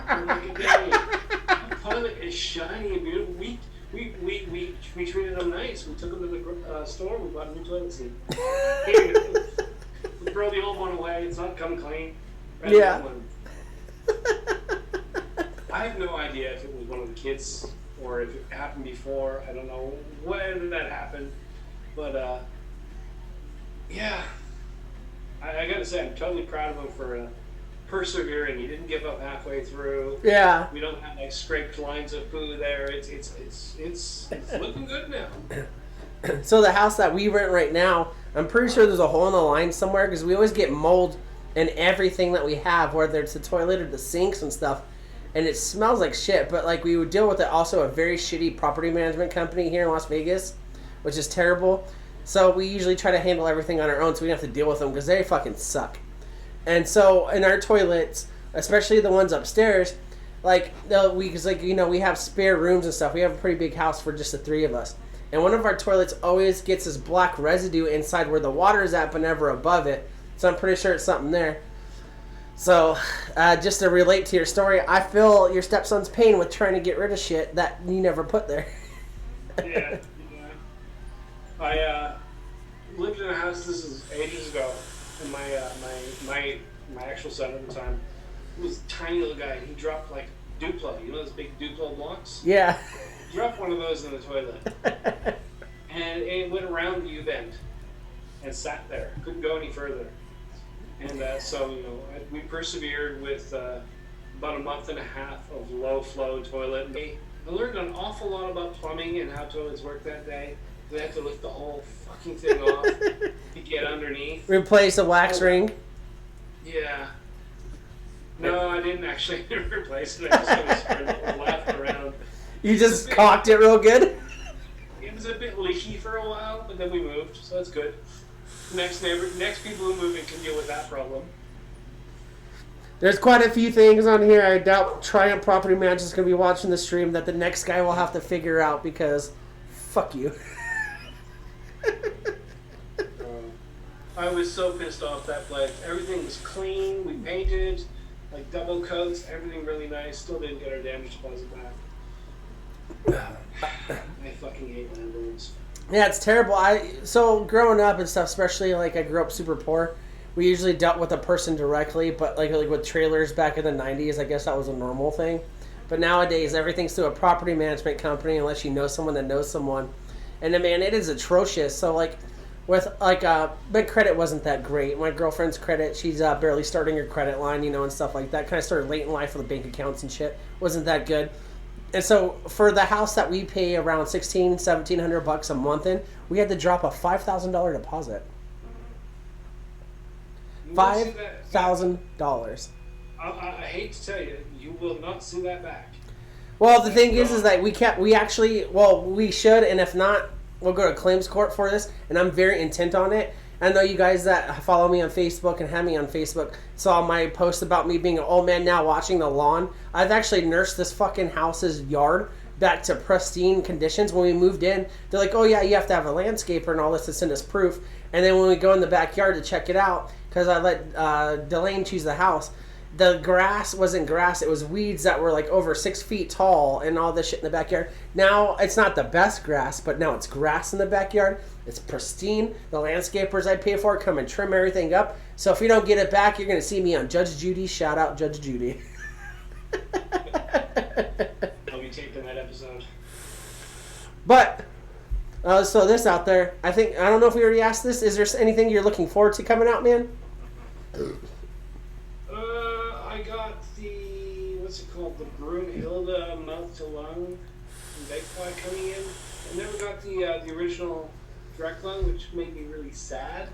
I'm like, "Daddy, that toilet is shiny and beautiful." We treated him nice. We took him to the store. We bought a new toilet seat. We throw the old one away. It's not come clean. Yeah. I have no idea if it was one of the kids or if it happened before. I don't know when that happened. But, yeah. I gotta say, I'm totally proud of him for persevering. He didn't give up halfway through. Yeah. We don't have like scraped lines of poo there. It's looking good now. So the house that we rent right now, I'm pretty sure there's a hole in the line somewhere because we always get mold in everything that we have, whether it's the toilet or the sinks and stuff, and it smells like shit. But like we would deal with it also a very shitty property management company here in Las Vegas, which is terrible. So we usually try to handle everything on our own, so we don't have to deal with them because they fucking suck. And so in our toilets, especially the ones upstairs, like we have spare rooms and stuff. We have a pretty big house for just the three of us, and one of our toilets always gets this black residue inside where the water is at, but never above it. So I'm pretty sure it's something there. So just to relate to your story, I feel your stepson's pain with trying to get rid of shit that you never put there. Yeah. I lived in a house. This is ages ago, and my actual son at the time was a tiny little guy. He dropped like Duplo, you know those big Duplo blocks? Yeah. He dropped one of those in the toilet, and it went around the U-bend and sat there. Couldn't go any further. And so we persevered with about a month and a half of low flow toilet. I learned an awful lot about plumbing and how toilets work that day. They have to lift the whole fucking thing off to get underneath. Replace a wax ring. Yeah. No, I didn't actually replace it. I just kind of spread it left around. You just caulked it real good? It was a bit leaky for a while, but then we moved, so that's good. Next people who move in can deal with that problem. There's quite a few things on here. I doubt Triumph Property Manager's going to be watching the stream that the next guy will have to figure out because fuck you. I was so pissed off that place. Everything was clean. We painted, like double coats, everything really nice. Still didn't get our damage deposit back. I fucking hate landlords. Yeah, it's terrible. So growing up and stuff, especially like I grew up super poor, we usually dealt with a person directly, but like with trailers back in the 90s, I guess that was a normal thing. But nowadays, everything's through a property management company unless you know someone that knows someone. And then, man, it is atrocious. So like with like my credit wasn't that great. My girlfriend's credit, she's barely starting her credit line, and stuff like that. Kind of started late in life with the bank accounts and shit. Wasn't that good. And so for the house that we pay around $1,700 a month in, we had to drop a $5,000 deposit. $5,000. I hate to tell you, you will not see that back. Well, the thing is that we should, and if not, we'll go to claims court for this, and I'm very intent on it. I know you guys that follow me on Facebook and have me on Facebook saw my post about me being an old man now watching the lawn. I've actually nursed this fucking house's yard back to pristine conditions. When we moved in, they're like, oh yeah, you have to have a landscaper and all this to send us proof. And then when we go in the backyard to check it out, because I let Delane choose the house, the grass wasn't grass, it was weeds that were like over 6 feet tall and all this shit in the backyard. Now, it's not the best grass, but now it's grass in the backyard. It's pristine. The landscapers I pay for come and trim everything up. So if you don't get it back, you're going to see me on Judge Judy. Shout out Judge Judy. I'll be taping that episode. But, so this out there, I don't know if we already asked this. Is there anything you're looking forward to coming out, man? I got what's it called? The Brunhilde Mouth to Lung Bakewine coming in. I never got the original direct lung, which made me really sad.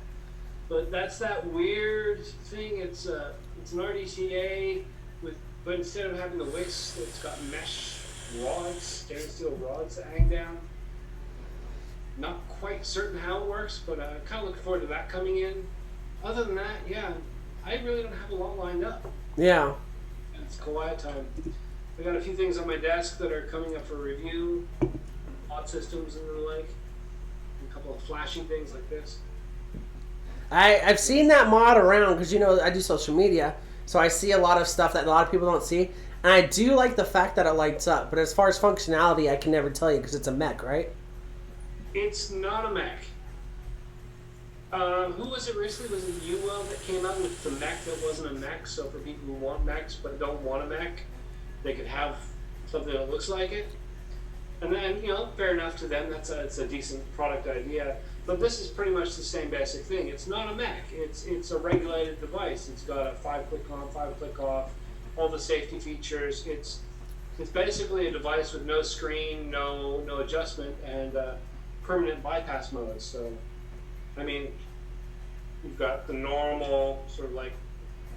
But that's that weird thing. It's an RDCA but instead of having the wicks, it's got mesh rods, stainless steel rods that hang down. Not quite certain how it works, but kind of looking forward to that coming in. Other than that, yeah, I really don't have a lot lined up. Yeah. It's quiet time. I got a few things on my desk that are coming up for review, hot systems and the like, and a couple of flashing things like this. I've seen that mod around because I do social media, so I see a lot of stuff that a lot of people don't see, and I do like the fact that it lights up. But as far as functionality, I can never tell you because it's a mech, right? It's not a mech. Who was it recently? Was it UWell that came out with the mech that wasn't a mech? So for people who want mechs but don't want a mech, they could have something that looks like it. And then, fair enough to them. It's a decent product idea. But this is pretty much the same basic thing. It's not a mech. It's a regulated device. It's got a 5-click on, 5-click off, all the safety features. It's basically a device with no screen, no adjustment, and permanent bypass mode. So, I mean, you've got the normal sort of like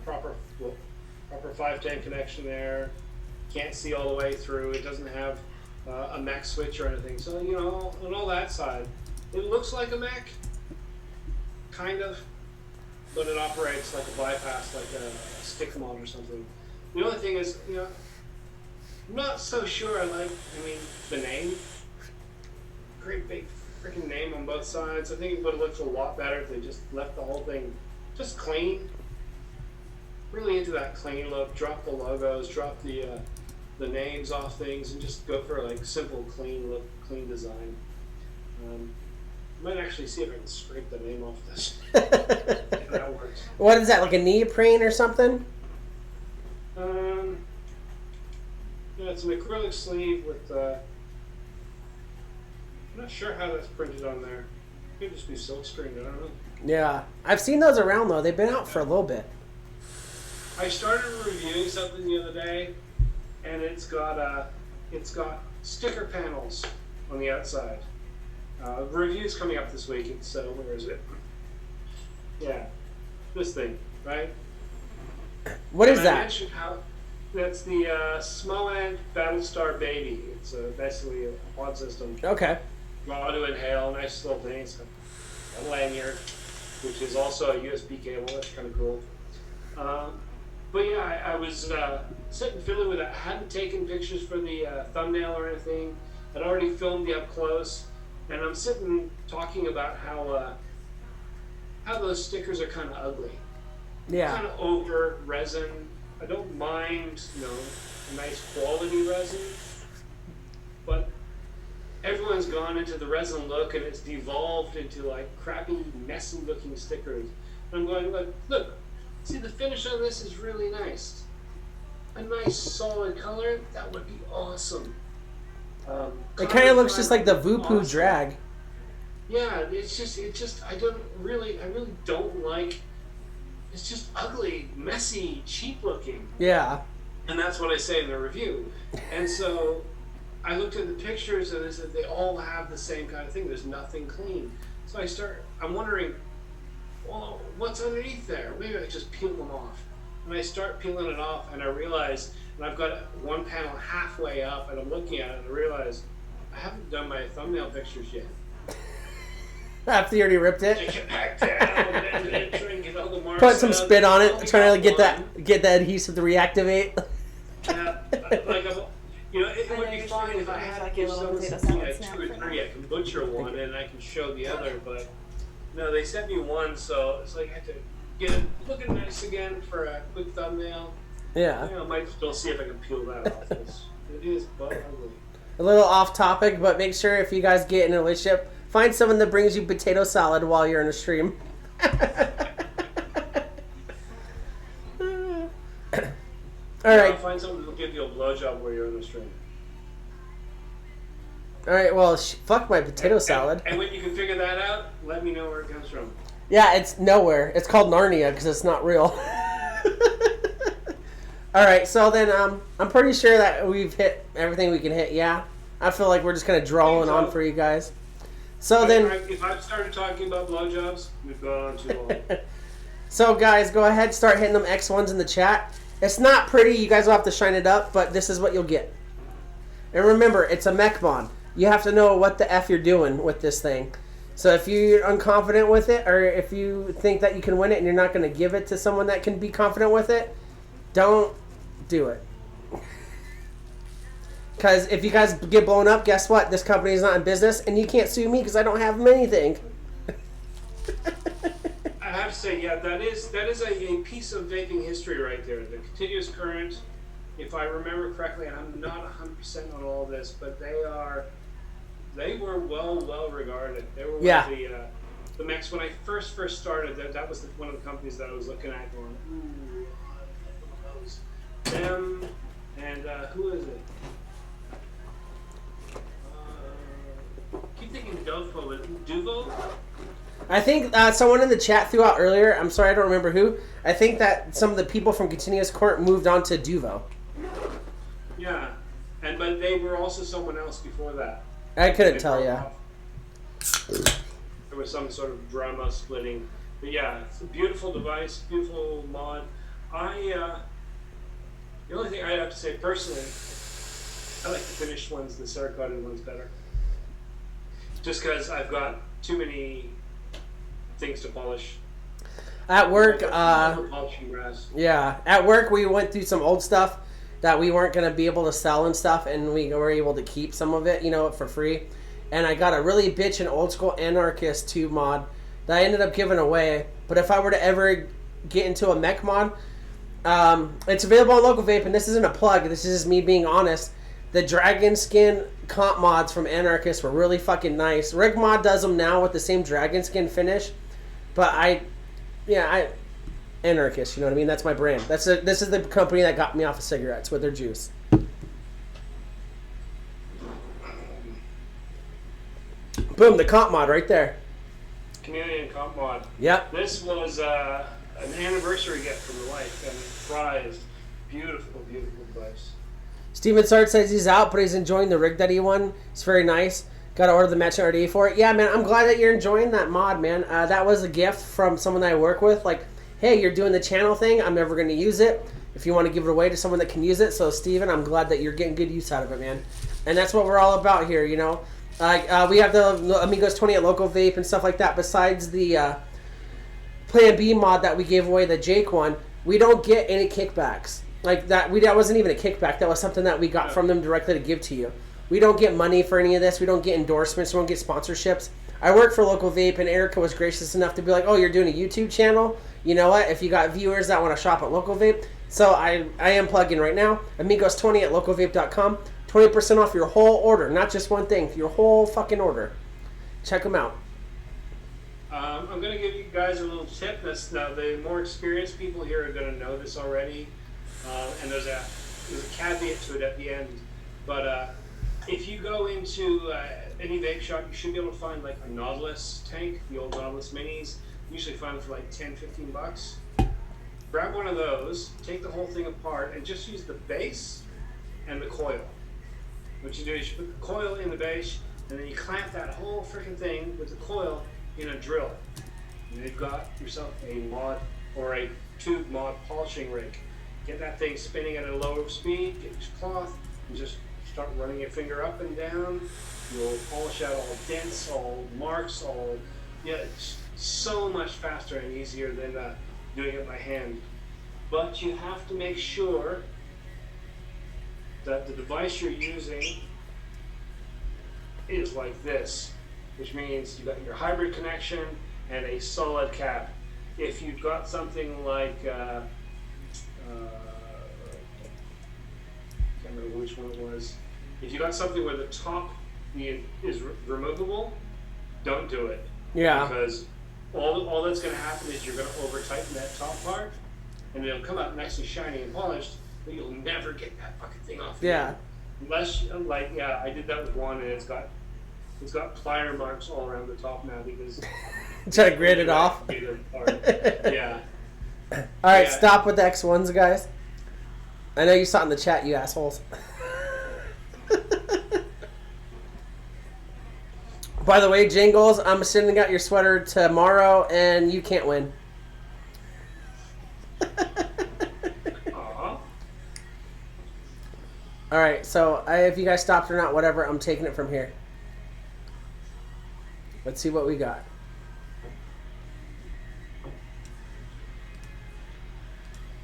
proper 510 connection there. Can't see all the way through. It doesn't have a mech switch or anything. So, on all that side, It looks like a Mac, kind of, but it operates like a bypass, like a stick mod or something. The only thing is, I'm not so sure the name. Great big freaking name on both sides. I think it would have looked a lot better if they just left the whole thing just clean. Really into that clean look. Drop the logos, drop the names off things, and just go for like simple, clean look, clean design. Might actually see if I can scrape the name off this. If that works. What is that, like a neoprene or something? Yeah, it's an acrylic sleeve with. I'm not sure how that's printed on there. It could just be silk screened. I don't know. Yeah, I've seen those around though. They've been out for a little bit. I started reviewing something the other day, and it's got sticker panels on the outside. Review's coming up this week. It's where is it? Yeah, this thing, right? What is I that? mentioned how that's the Smoland Battlestar Baby. It's basically a pod system. Okay. Draw to inhale, nice little thing. It's a lanyard, which is also a USB cable. That's kind of cool. But yeah, I was sitting fiddling with it. I hadn't taken pictures for the thumbnail or anything. I'd already filmed the up close, and I'm sitting talking about how those stickers are kind of ugly. Yeah. Kind of over resin. I don't mind, a nice quality resin, but everyone's gone into the resin look, and it's devolved into like crappy, messy looking stickers. And I'm going, look, see, the finish on this is really nice. A nice solid color, that would be awesome. It kind of looks just like the Voopoo awesome. drag. Yeah, it just, I really don't like. It's just ugly, messy, cheap looking. Yeah. And that's what I say in the review. And so I looked at the pictures, and they all have the same kind of thing. There's nothing clean. So I'm wondering, well, what's underneath there? Maybe I just peel them off. And I start peeling it off, and I realize, and I've got one panel halfway up, and I'm looking at it, and I realize I haven't done my thumbnail pictures yet. After you already ripped it? Take it back down, and try and get all the marks Put some out. spit on it, trying to One. get the adhesive to reactivate. Yeah, it would be fine if I had to give someone something at 2 or 3. I can butcher one and I can show the other, but no, they sent me one, so it's like I had to get it looking nice again for a quick thumbnail. Yeah. I might still see if I can peel that off. It is but ugly. A little off topic, but make sure if you guys get in a relationship, find someone that brings you potato salad while you're in a stream. All right. Find someone who'll give you a blowjob while you're in the stream. All right. Well, fuck my potato salad. And when you can figure that out, let me know where it comes from. Yeah, it's nowhere. It's called Narnia because it's not real. All right. So then, I'm pretty sure that we've hit everything we can hit. Yeah. I feel like we're just kind of drawing on for you guys. So then, if I've started talking about blowjobs, we've gone on too long. So guys, go ahead, start hitting them X1s in the chat. It's not pretty, you guys will have to shine it up, but this is what you'll get. And remember, it's a mech bond. You have to know what the F you're doing with this thing. So if you're unconfident with it, or if you think that you can win it and you're not going to give it to someone that can be confident with it, don't do it. Because if you guys get blown up, guess what? This company is not in business, and you can't sue me because I don't have anything. I have to say, yeah, that is a piece of vaping history right there. The continuous current, if I remember correctly, and I'm not 100% on all this, but they were well regarded. They were one of the mechs. When I first started, that was one of the companies that I was looking at going, ooh, one of those. Them, and who is it? Keep thinking Dovco, but Duvo? I think someone in the chat threw out earlier, I'm sorry, I don't remember who, I think that some of the people from Continuous Court moved on to Duvo. Yeah, but they were also someone else before that. I couldn't tell you. There was some sort of drama splitting. But yeah, it's a beautiful device, beautiful mod. The only thing I'd have to say personally, I like the finished ones, the Cerakoted ones better. just because I've got too many things to polish. At work, polishing brass. yeah, at work we went through some old stuff that we weren't going to be able to sell and stuff, and we were able to keep some of it, for free. And I got a really bitchin' old school Anarchist 2 mod that I ended up giving away. But if I were to ever get into a mech mod, it's available on Local Vape, and this isn't a plug, this is just me being honest. The dragon skin comp mods from Anarchist were really fucking nice. Rig Mod does them now with the same dragon skin finish, but Anarchist, you know what I mean? That's my brand. This is the company that got me off of cigarettes with their juice. Boom, the comp mod right there. Chameleon comp mod. Yep. This was an anniversary gift from the wife and prized. Beautiful, beautiful device. Steven Sart says he's out, but he's enjoying the rig that he won. It's very nice. Got to order the matching RDA for it. Yeah, man, I'm glad that you're enjoying that mod, man. That was a gift from someone that I work with. Like, hey, you're doing the channel thing. I'm never going to use it. If you want to give it away to someone that can use it. So, Steven, I'm glad that you're getting good use out of it, man. And that's what we're all about here, We have the Amigos 20 at Local Vape and stuff like that. Besides the Plan B mod that we gave away, the Jake one, we don't get any kickbacks. Like that wasn't even a kickback. That was something that we got from them directly to give to you. We don't get money for any of this. We don't get endorsements. We don't get sponsorships. I work for Local Vape, and Erica was gracious enough to be like, oh, you're doing a YouTube channel? You know what? If you got viewers that want to shop at Local Vape. So I am plugging right now. Amigos20 at localvape.com. 20% off your whole order. Not just one thing. Your whole fucking order. Check them out. I'm going to give you guys a little tip. Now, the more experienced people here are going to know this already. And there's a caveat to it at the end. But if you go into any vape shop, you should be able to find like a Nautilus tank, the old Nautilus minis. You usually find them for like $10-15. Grab one of those, take the whole thing apart, and just use the base and the coil. What you do is you put the coil in the base, and then you clamp that whole freaking thing with the coil in a drill. And you've got yourself a mod or a tube mod polishing rig. Get that thing spinning at a low speed, get your cloth, and just start running your finger up and down. You'll polish out all dents, all marks, it's so much faster and easier than doing it by hand. But you have to make sure that the device you're using is like this, which means you've got your hybrid connection and a solid cap. If you've got something like can't remember which one it was. If you got something where the top is removable, don't do it. Yeah. Because all that's going to happen is you're going to over tighten that top part, and it'll come out nice and shiny and polished, but you'll never get that fucking thing off. Yeah. Unless, I did that with one, and it's got plier marks all around the top now because. Try to grit it off. Yeah. All right, stop with the X1s, guys. I know you saw it in the chat, you assholes. By the way, Jingles, I'm sending out your sweater tomorrow, and you can't win. Aww. All right, so if you guys stopped or not, whatever, I'm taking it from here. Let's see what we got.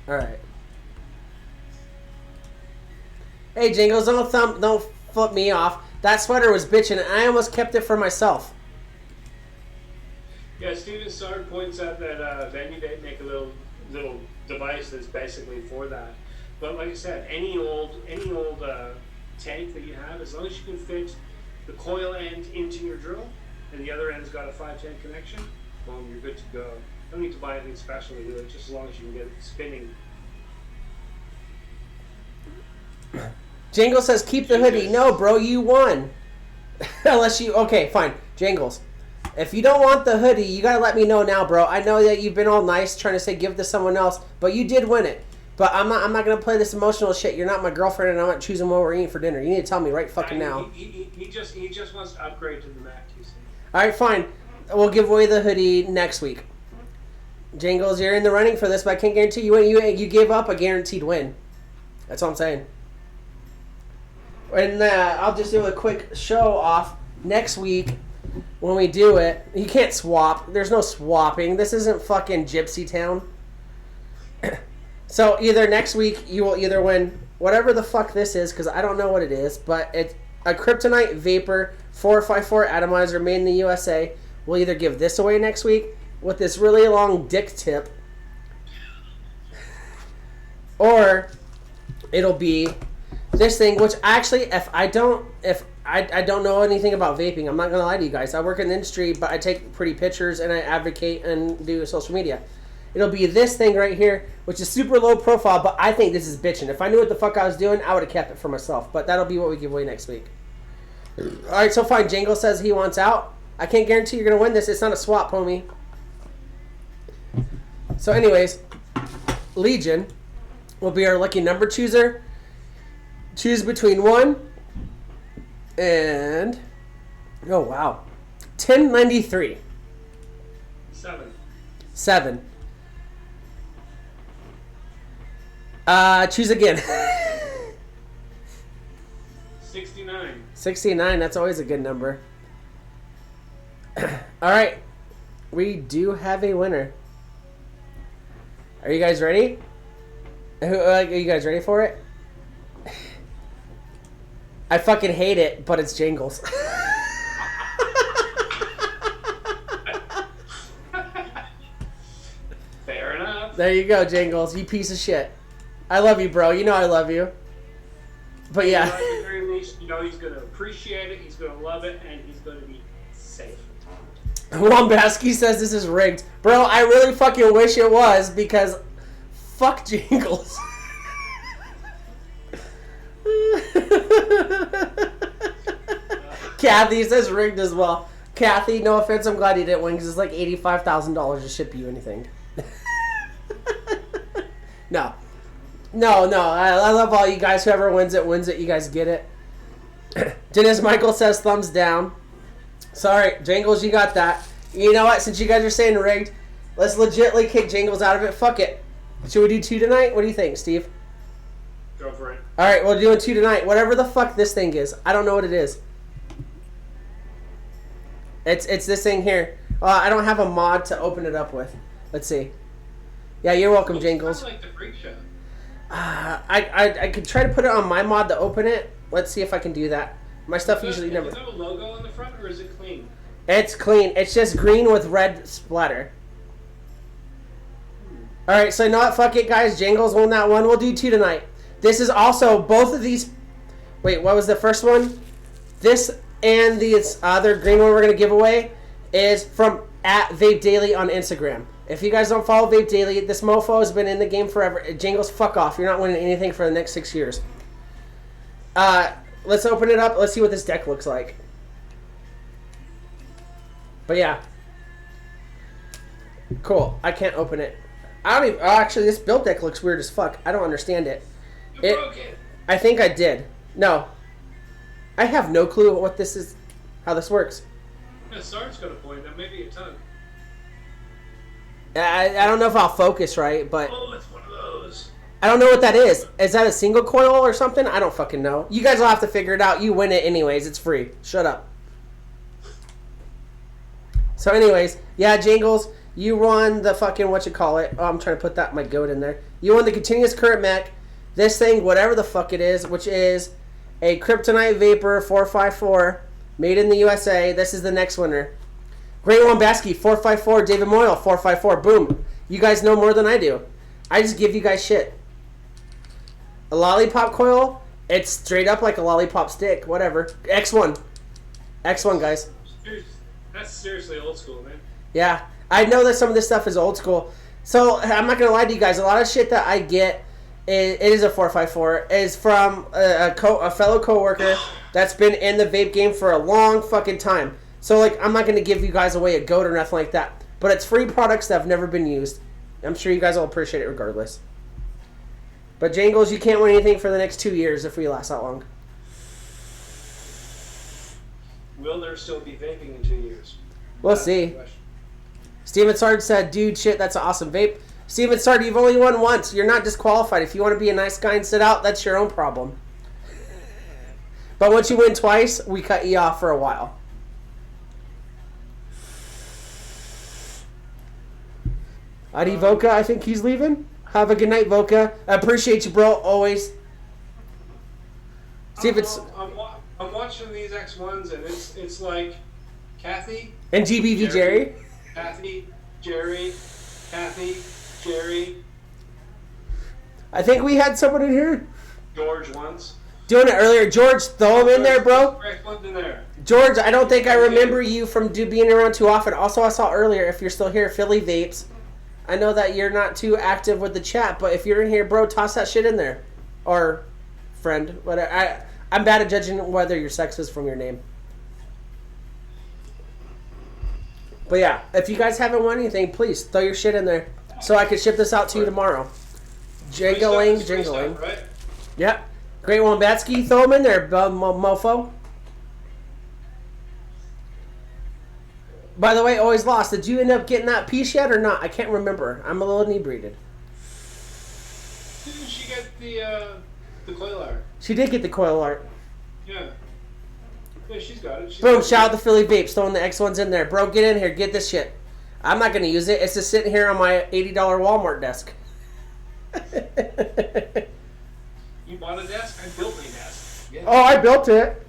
All right. Hey, Jingles, don't flip me off. That sweater was bitching, and I almost kept it for myself. Yeah, Steven Sard points out that Venue Vape make a little device that's basically for that. But like I said, any old tank that you have, as long as you can fit the coil end into your drill, and the other end's got a 510 connection, boom, you're good to go. Don't need to buy anything special to do it, just as long as you can get it spinning. Jingles says, keep the hoodie. No, bro, you won. Unless you... Okay, fine. Jingles. If you don't want the hoodie, you gotta let me know now, bro. I know that you've been all nice trying to say give it to someone else, but you did win it. But I'm not gonna play this emotional shit. You're not my girlfriend, and I'm not choosing what we're eating for dinner. You need to tell me right fucking now. He just wants to upgrade to the Mac, you see. Alright, fine. We'll give away the hoodie next week. Jingles, you're in the running for this, but I can't guarantee you win. You gave up a guaranteed win. That's all I'm saying. And I'll just do a quick show off. Next week, when we do it. You can't swap. There's no swapping. This isn't fucking Gypsy Town. So either next week you will either win whatever the fuck this is, because I don't know what it is, but it's a Kryptonite Vapor 454 atomizer made in the USA. We'll either give this away next week with this really long dick tip, or it'll be this thing, which actually, if I don't know anything about vaping, I'm not gonna lie to you guys. I work in the industry, but I take pretty pictures and I advocate and do social media. It'll be this thing right here, which is super low profile, but I think this is bitching. If I knew what the fuck I was doing, I would have kept it for myself. But that'll be what we give away next week. All right, so fine. Jangle says he wants out. I can't guarantee you're gonna win this. It's not a swap, homie. So, anyways, Legion will be our lucky number chooser. Choose between 1 and 1093. 7. Choose again. 69. 69. That's always a good number. All right, we do have a winner. Are you guys ready? Are you guys ready for it? I fucking hate it, but it's Jingles. Fair enough. There you go, Jingles. You piece of shit. I love you, bro. You know I love you. But yeah. At the very least, you know he's going to appreciate it, he's going to love it, and he's going to be safe. Wombaski says this is rigged. Bro, I really fucking wish it was, because fuck Jingles. Kathy says rigged as well. Kathy, no offense, I'm glad you didn't win, because it's like $85,000 to ship you anything. No. I love all you guys. Whoever wins it, wins it. You guys get it. Dennis Michael says thumbs down. Sorry, Jingles, you got that. You know what? Since you guys are saying rigged, let's legitly kick Jingles out of it. Fuck it. Should we do 2 tonight? What do you think, Steve? Go for it. All right, we're doing 2 tonight. Whatever the fuck this thing is. I don't know what it is. It's this thing here. I don't have a mod to open it up with. Let's see. Yeah, you're welcome, Jingles. It's like the freak show. I could try to put it on my mod to open it. Let's see if I can do that. My stuff usually never... Is there a logo on the front, or is it clean? It's clean. It's just green with red splatter. Alright, so you know what? Fuck it, guys. Jingles won that one. We'll do 2 tonight. This is also... Both of these... Wait, what was the first one? This and the other green one we're going to give away is from @VapeDaily on Instagram. If you guys don't follow Vape Daily, this mofo has been in the game forever. Jingles, fuck off. You're not winning anything for the next 6 years. Let's open it up. Let's see what this deck looks like. But yeah. Cool. I can't open it. I don't even... Oh, actually, this build deck looks weird as fuck. I don't understand it. You broke it. I think I did. No. I have no clue what this is... How this works. Yeah, Sarge's got a point. That may be a tongue. I don't know if I'll focus right, but... Oh, it's one of those. I don't know what that is. Is that a single coil or something? I don't fucking know. You guys will have to figure it out. You win it anyways. It's free. Shut up. So anyways, yeah, Jingles, you won the fucking whatchamacallit. Oh, I'm trying to put my goat in there. You won the continuous current mech. This thing, whatever the fuck it is, which is a Kryptonite Vapor 454 made in the USA. This is the next winner. Great Wombaski, 454. David Moyle, 454. Boom. You guys know more than I do. I just give you guys shit. A lollipop coil, it's straight up like a lollipop stick. Whatever. X1. X1, guys. That's seriously old school, man. Yeah. I know that some of this stuff is old school. So, I'm not going to lie to you guys. A lot of shit that I get, it is a 454, is from a fellow coworker that's been in the vape game for a long fucking time. So, like, I'm not going to give you guys away a goat or nothing like that. But it's free products that have never been used. I'm sure you guys will appreciate it regardless. But, Jangles, you can't win anything for the next 2 years if we last that long. Will there still be vaping in 2 years? We'll see. Steven Sard said, dude, shit, that's an awesome vape. Steven Sard, you've only won once. You're not disqualified. If you want to be a nice guy and sit out, that's your own problem. But once you win twice, we cut you off for a while. Adi Voka, I think he's leaving. Have a good night, Voka. I appreciate you, bro. Always. See if it's... I'm watching these X1s, and it's like Kathy. And GBV Jerry. Kathy, Jerry, Kathy, Jerry. I think we had someone in here. George once. Doing it earlier. George, throw him in there, bro. X1's in there. George, I don't think I remember you from being around too often. Also, I saw earlier, if you're still here, Philly Vapes. I know that you're not too active with the chat, but if you're in here, bro, toss that shit in there. Or friend, whatever. I'm bad at judging whether your sex is from your name. But yeah, if you guys haven't won anything, please throw your shit in there so I can ship this out to you tomorrow. Jingling. Stuff, right? Yep. Great one, Batsky. Throw him in there, mofo. By the way, always lost. Did you end up getting that piece yet or not? I can't remember. I'm a little inebriated. Didn't she get the coil art? She did get the coil art. Yeah. Yeah, she's got it. Boom, shout out to Philly Vapes. Throwing the X1s in there. Bro, get in here. Get this shit. I'm not going to use it. It's just sitting here on my $80 Walmart desk. You bought a desk? I built my desk. Yeah. Oh, I built it.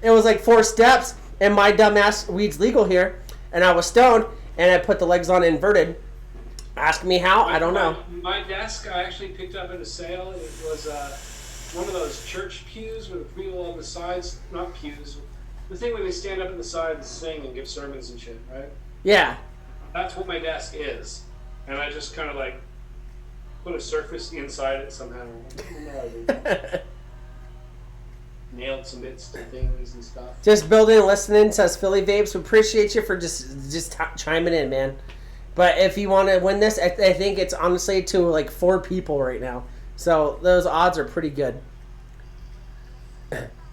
It was like 4 steps, and my dumbass weed's legal here, and I was stoned, and I put the legs on inverted. Ask me how? I don't know. My desk I actually picked up at a sale. It was one of those church pews with people on the sides. Not pews. The thing where they stand up at the side and sing and give sermons and shit, right? Yeah. That's what my desk is. And I just kind of like put a surface inside it somehow. Nailed some bits to things and stuff. Just building and listening, says Philly Vapes. We appreciate you for just chiming in, man. But if you want to win this, I think it's honestly to like 4 people right now. So those odds are pretty good.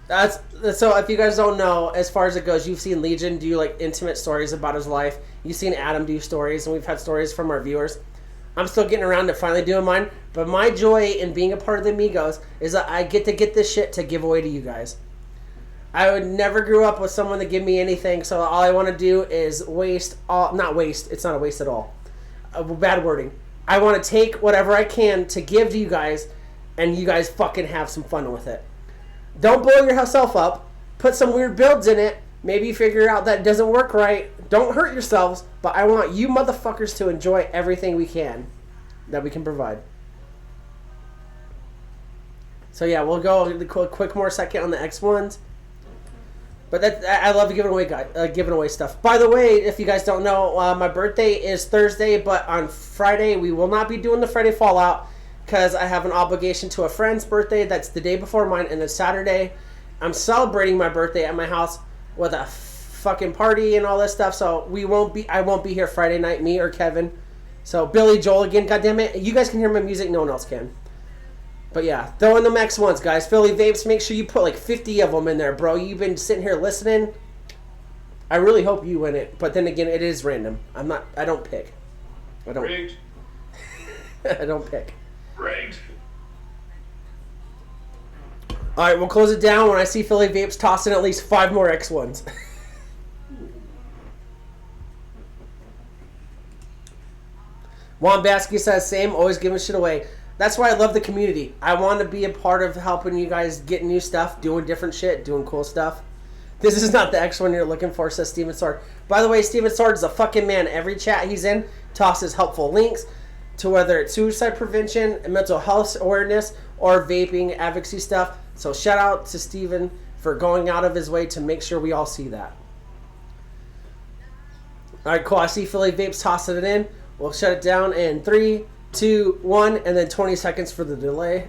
So if you guys don't know, as far as it goes, you've seen Legion do like intimate stories about his life. You've seen Adam do stories, and we've had stories from our viewers. I'm still getting around to finally doing mine. But my joy in being a part of the Amigos is that I get this shit to give away to you guys. I would never grew up with someone to give me anything, so all I want to do is not waste, it's not a waste at all. Bad wording. I want to take whatever I can to give to you guys, and you guys fucking have some fun with it. Don't blow yourself up. Put some weird builds in it. Maybe figure out that it doesn't work right. Don't hurt yourselves, but I want you motherfuckers to enjoy everything we can that we can provide. So yeah, we'll go a quick more second on the X1s. But I love giving away stuff. By the way, if you guys don't know, my birthday is Thursday, but on Friday we will not be doing the Friday Fallout because I have an obligation to a friend's birthday that's the day before mine, and then Saturday I'm celebrating my birthday at my house with a fucking party and all this stuff. So I won't be here Friday night, me or Kevin. So Billy Joel again, goddammit. You guys can hear my music, no one else can. But yeah, throw in the X1s, guys. Philly Vapes, make sure you put like 50 of them in there, bro. You've been sitting here listening. I really hope you win it, but then again, it is random. I don't pick. Rigged. I don't pick. Rigged. All right, we'll close it down when I see Philly Vapes tossing at least 5 more X1s. Juan Basky says, same, always giving shit away. That's why I love the community. I want to be a part of helping you guys get new stuff, doing different shit, doing cool stuff. This is not the X1 you're looking for, says Steven Sword. By the way, Steven Sword is a fucking man. Every chat he's in tosses helpful links to whether it's suicide prevention, mental health awareness, or vaping advocacy stuff. So shout out to Steven for going out of his way to make sure we all see that. All right, cool. I see Philly Vapes tossing it in. We'll shut it down in 3, 2, 1, and then 20 seconds for the delay.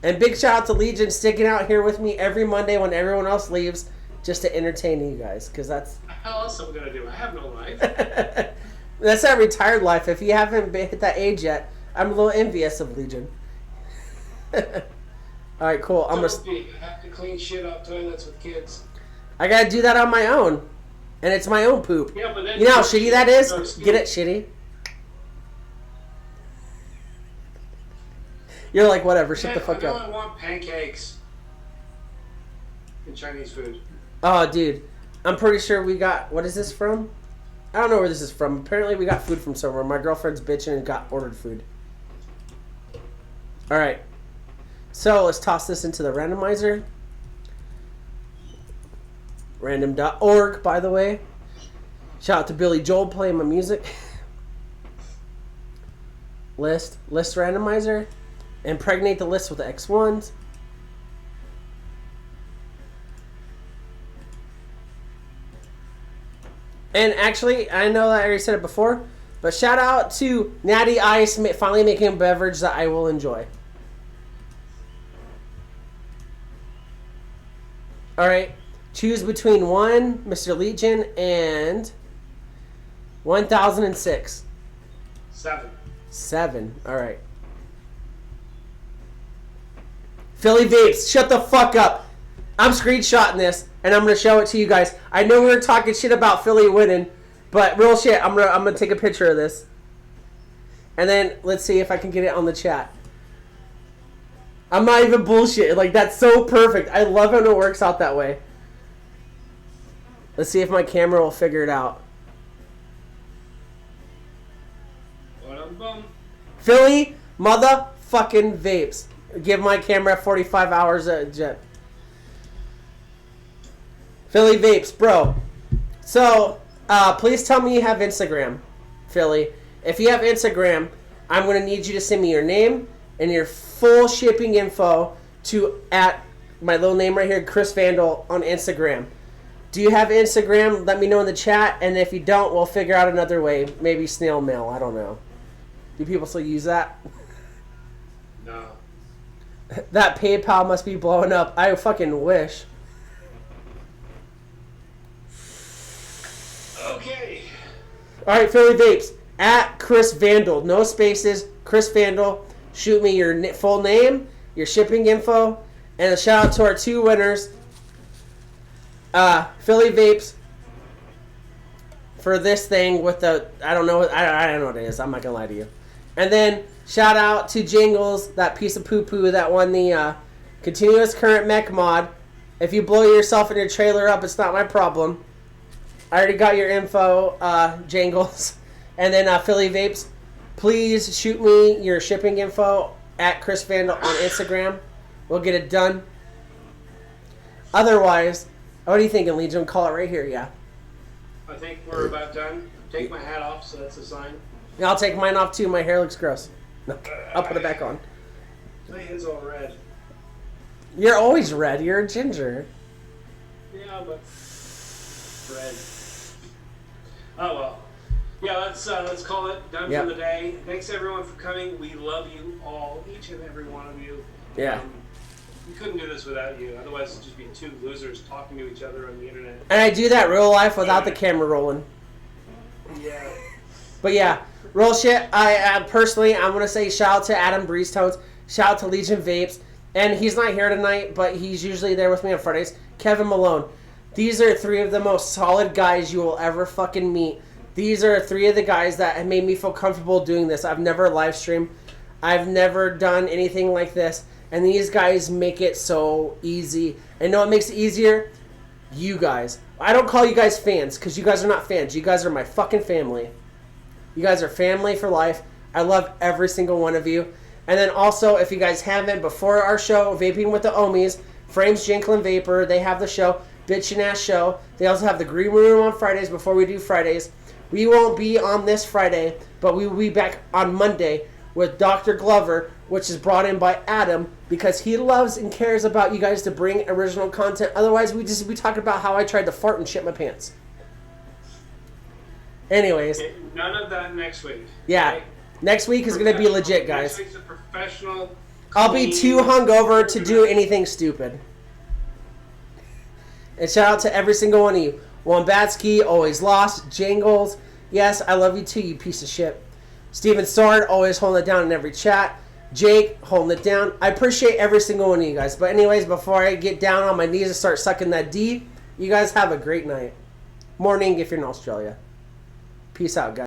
And big shout out to Legion sticking out here with me every Monday when everyone else leaves just to entertain you guys, because that's... How else am I going to do? I have no life. That's that retired life. If you haven't hit that age yet, I'm a little envious of Legion. Alright, cool. I have to clean shit up toilets with kids. I gotta do that on my own. And it's my own poop. Yeah, but then you know how shitty that is? Get it, shitty? You're like, whatever, shut the fuck up. I don't want pancakes. and Chinese food. Oh, dude. I'm pretty sure we got... What is this from? I don't know where this is from. Apparently we got food from somewhere. My girlfriend's bitching and ordered food. Alright. So, let's toss this into the randomizer. Random.org, by the way. Shout out to Billy Joel playing my music. List randomizer. Impregnate the list with the X1s. And actually, I know that I already said it before, but shout out to Natty Ice finally making a beverage that I will enjoy. Alright, choose between 1, Mr. Legion, and 1006. 7. 7, alright. Philly Vapes, shut the fuck up. I'm screenshotting this, and I'm going to show it to you guys. I know we were talking shit about Philly winning, but real shit, I'm gonna take a picture of this. And then, let's see if I can get it on the chat. I'm not even bullshit. Like, that's so perfect. I love when it works out that way. Let's see if my camera will figure it out. Philly motherfucking Vapes. Give my camera 45 hours a jet. Philly Vapes, bro. So, please tell me you have Instagram, Philly. If you have Instagram, I'm going to need you to send me your name and your full shipping info to at my little name right here, Chris Vandal, on Instagram. Do you have Instagram? Let me know in the chat. And if you don't, we'll figure out another way. Maybe snail mail. I don't know. Do people still use that? No. That PayPal must be blowing up. I fucking wish. Okay. Alright, Philly Vapes. At Chris Vandal. No spaces. Chris Vandal. Shoot me your full name, your shipping info, and a shout out to our 2 winners. Philly Vapes. For this thing with the... I don't know. I don't know what it is. I'm not going to lie to you. And then shout out to Jingles, that piece of poo-poo that won the continuous current mech mod. If you blow yourself and your trailer up, it's not my problem. I already got your info, Jingles. And then Philly Vapes, please shoot me your shipping info at Chris Vandal on Instagram. We'll get it done. Otherwise, what are you thinking, Legion? Call it right here, yeah. I think we're about done. Take my hat off, so that's a sign. Yeah, I'll take mine off too. My hair looks gross. No, I'll put it back on. My hand's all red. You're always red. You're a ginger. Yeah, but red. Oh well. Yeah, let's call it done for the day. Thanks everyone for coming. We love you all, each and every one of you. Yeah. We couldn't do this without you. Otherwise, it'd just be 2 losers talking to each other on the internet. And I do that real life without the camera rolling. Yeah. But yeah, real shit. I personally, I'm gonna say shout out to Adam Breezetones, shout out to Legion Vapes, and he's not here tonight, but he's usually there with me on Fridays. Kevin Malone. These are 3 of the most solid guys you will ever fucking meet. These are 3 of the guys that have made me feel comfortable doing this. I've never live streamed. I've never done anything like this. And these guys make it so easy. And know what makes it easier? You guys. I don't call you guys fans, because you guys are not fans. You guys are my fucking family. You guys are family for life. I love every single one of you. And then also, if you guys haven't, before our show, Vaping with the Omies, Frames, Jinkle, and Vapor, they have the show, Bitchin' Ass Show. They also have the Green Room on Fridays before we do Fridays. We won't be on this Friday, but we will be back on Monday with Dr. Glover, which is brought in by Adam, because he loves and cares about you guys to bring original content. Otherwise, we just be talking about how I tried to fart and shit my pants. Anyways. Okay, none of that next week. Yeah. Okay? Next week is going to be legit, guys. Next week's a professional. I'll be too hungover to do anything stupid. And shout out to every single one of you. Wombatsky, always lost. Jangles, yes, I love you too, you piece of shit. Steven Sword, always holding it down in every chat. Jake, holding it down. I appreciate every single one of you guys. But anyways, before I get down on my knees and start sucking that D, you guys have a great night. Morning if you're in Australia. Peace out, guys.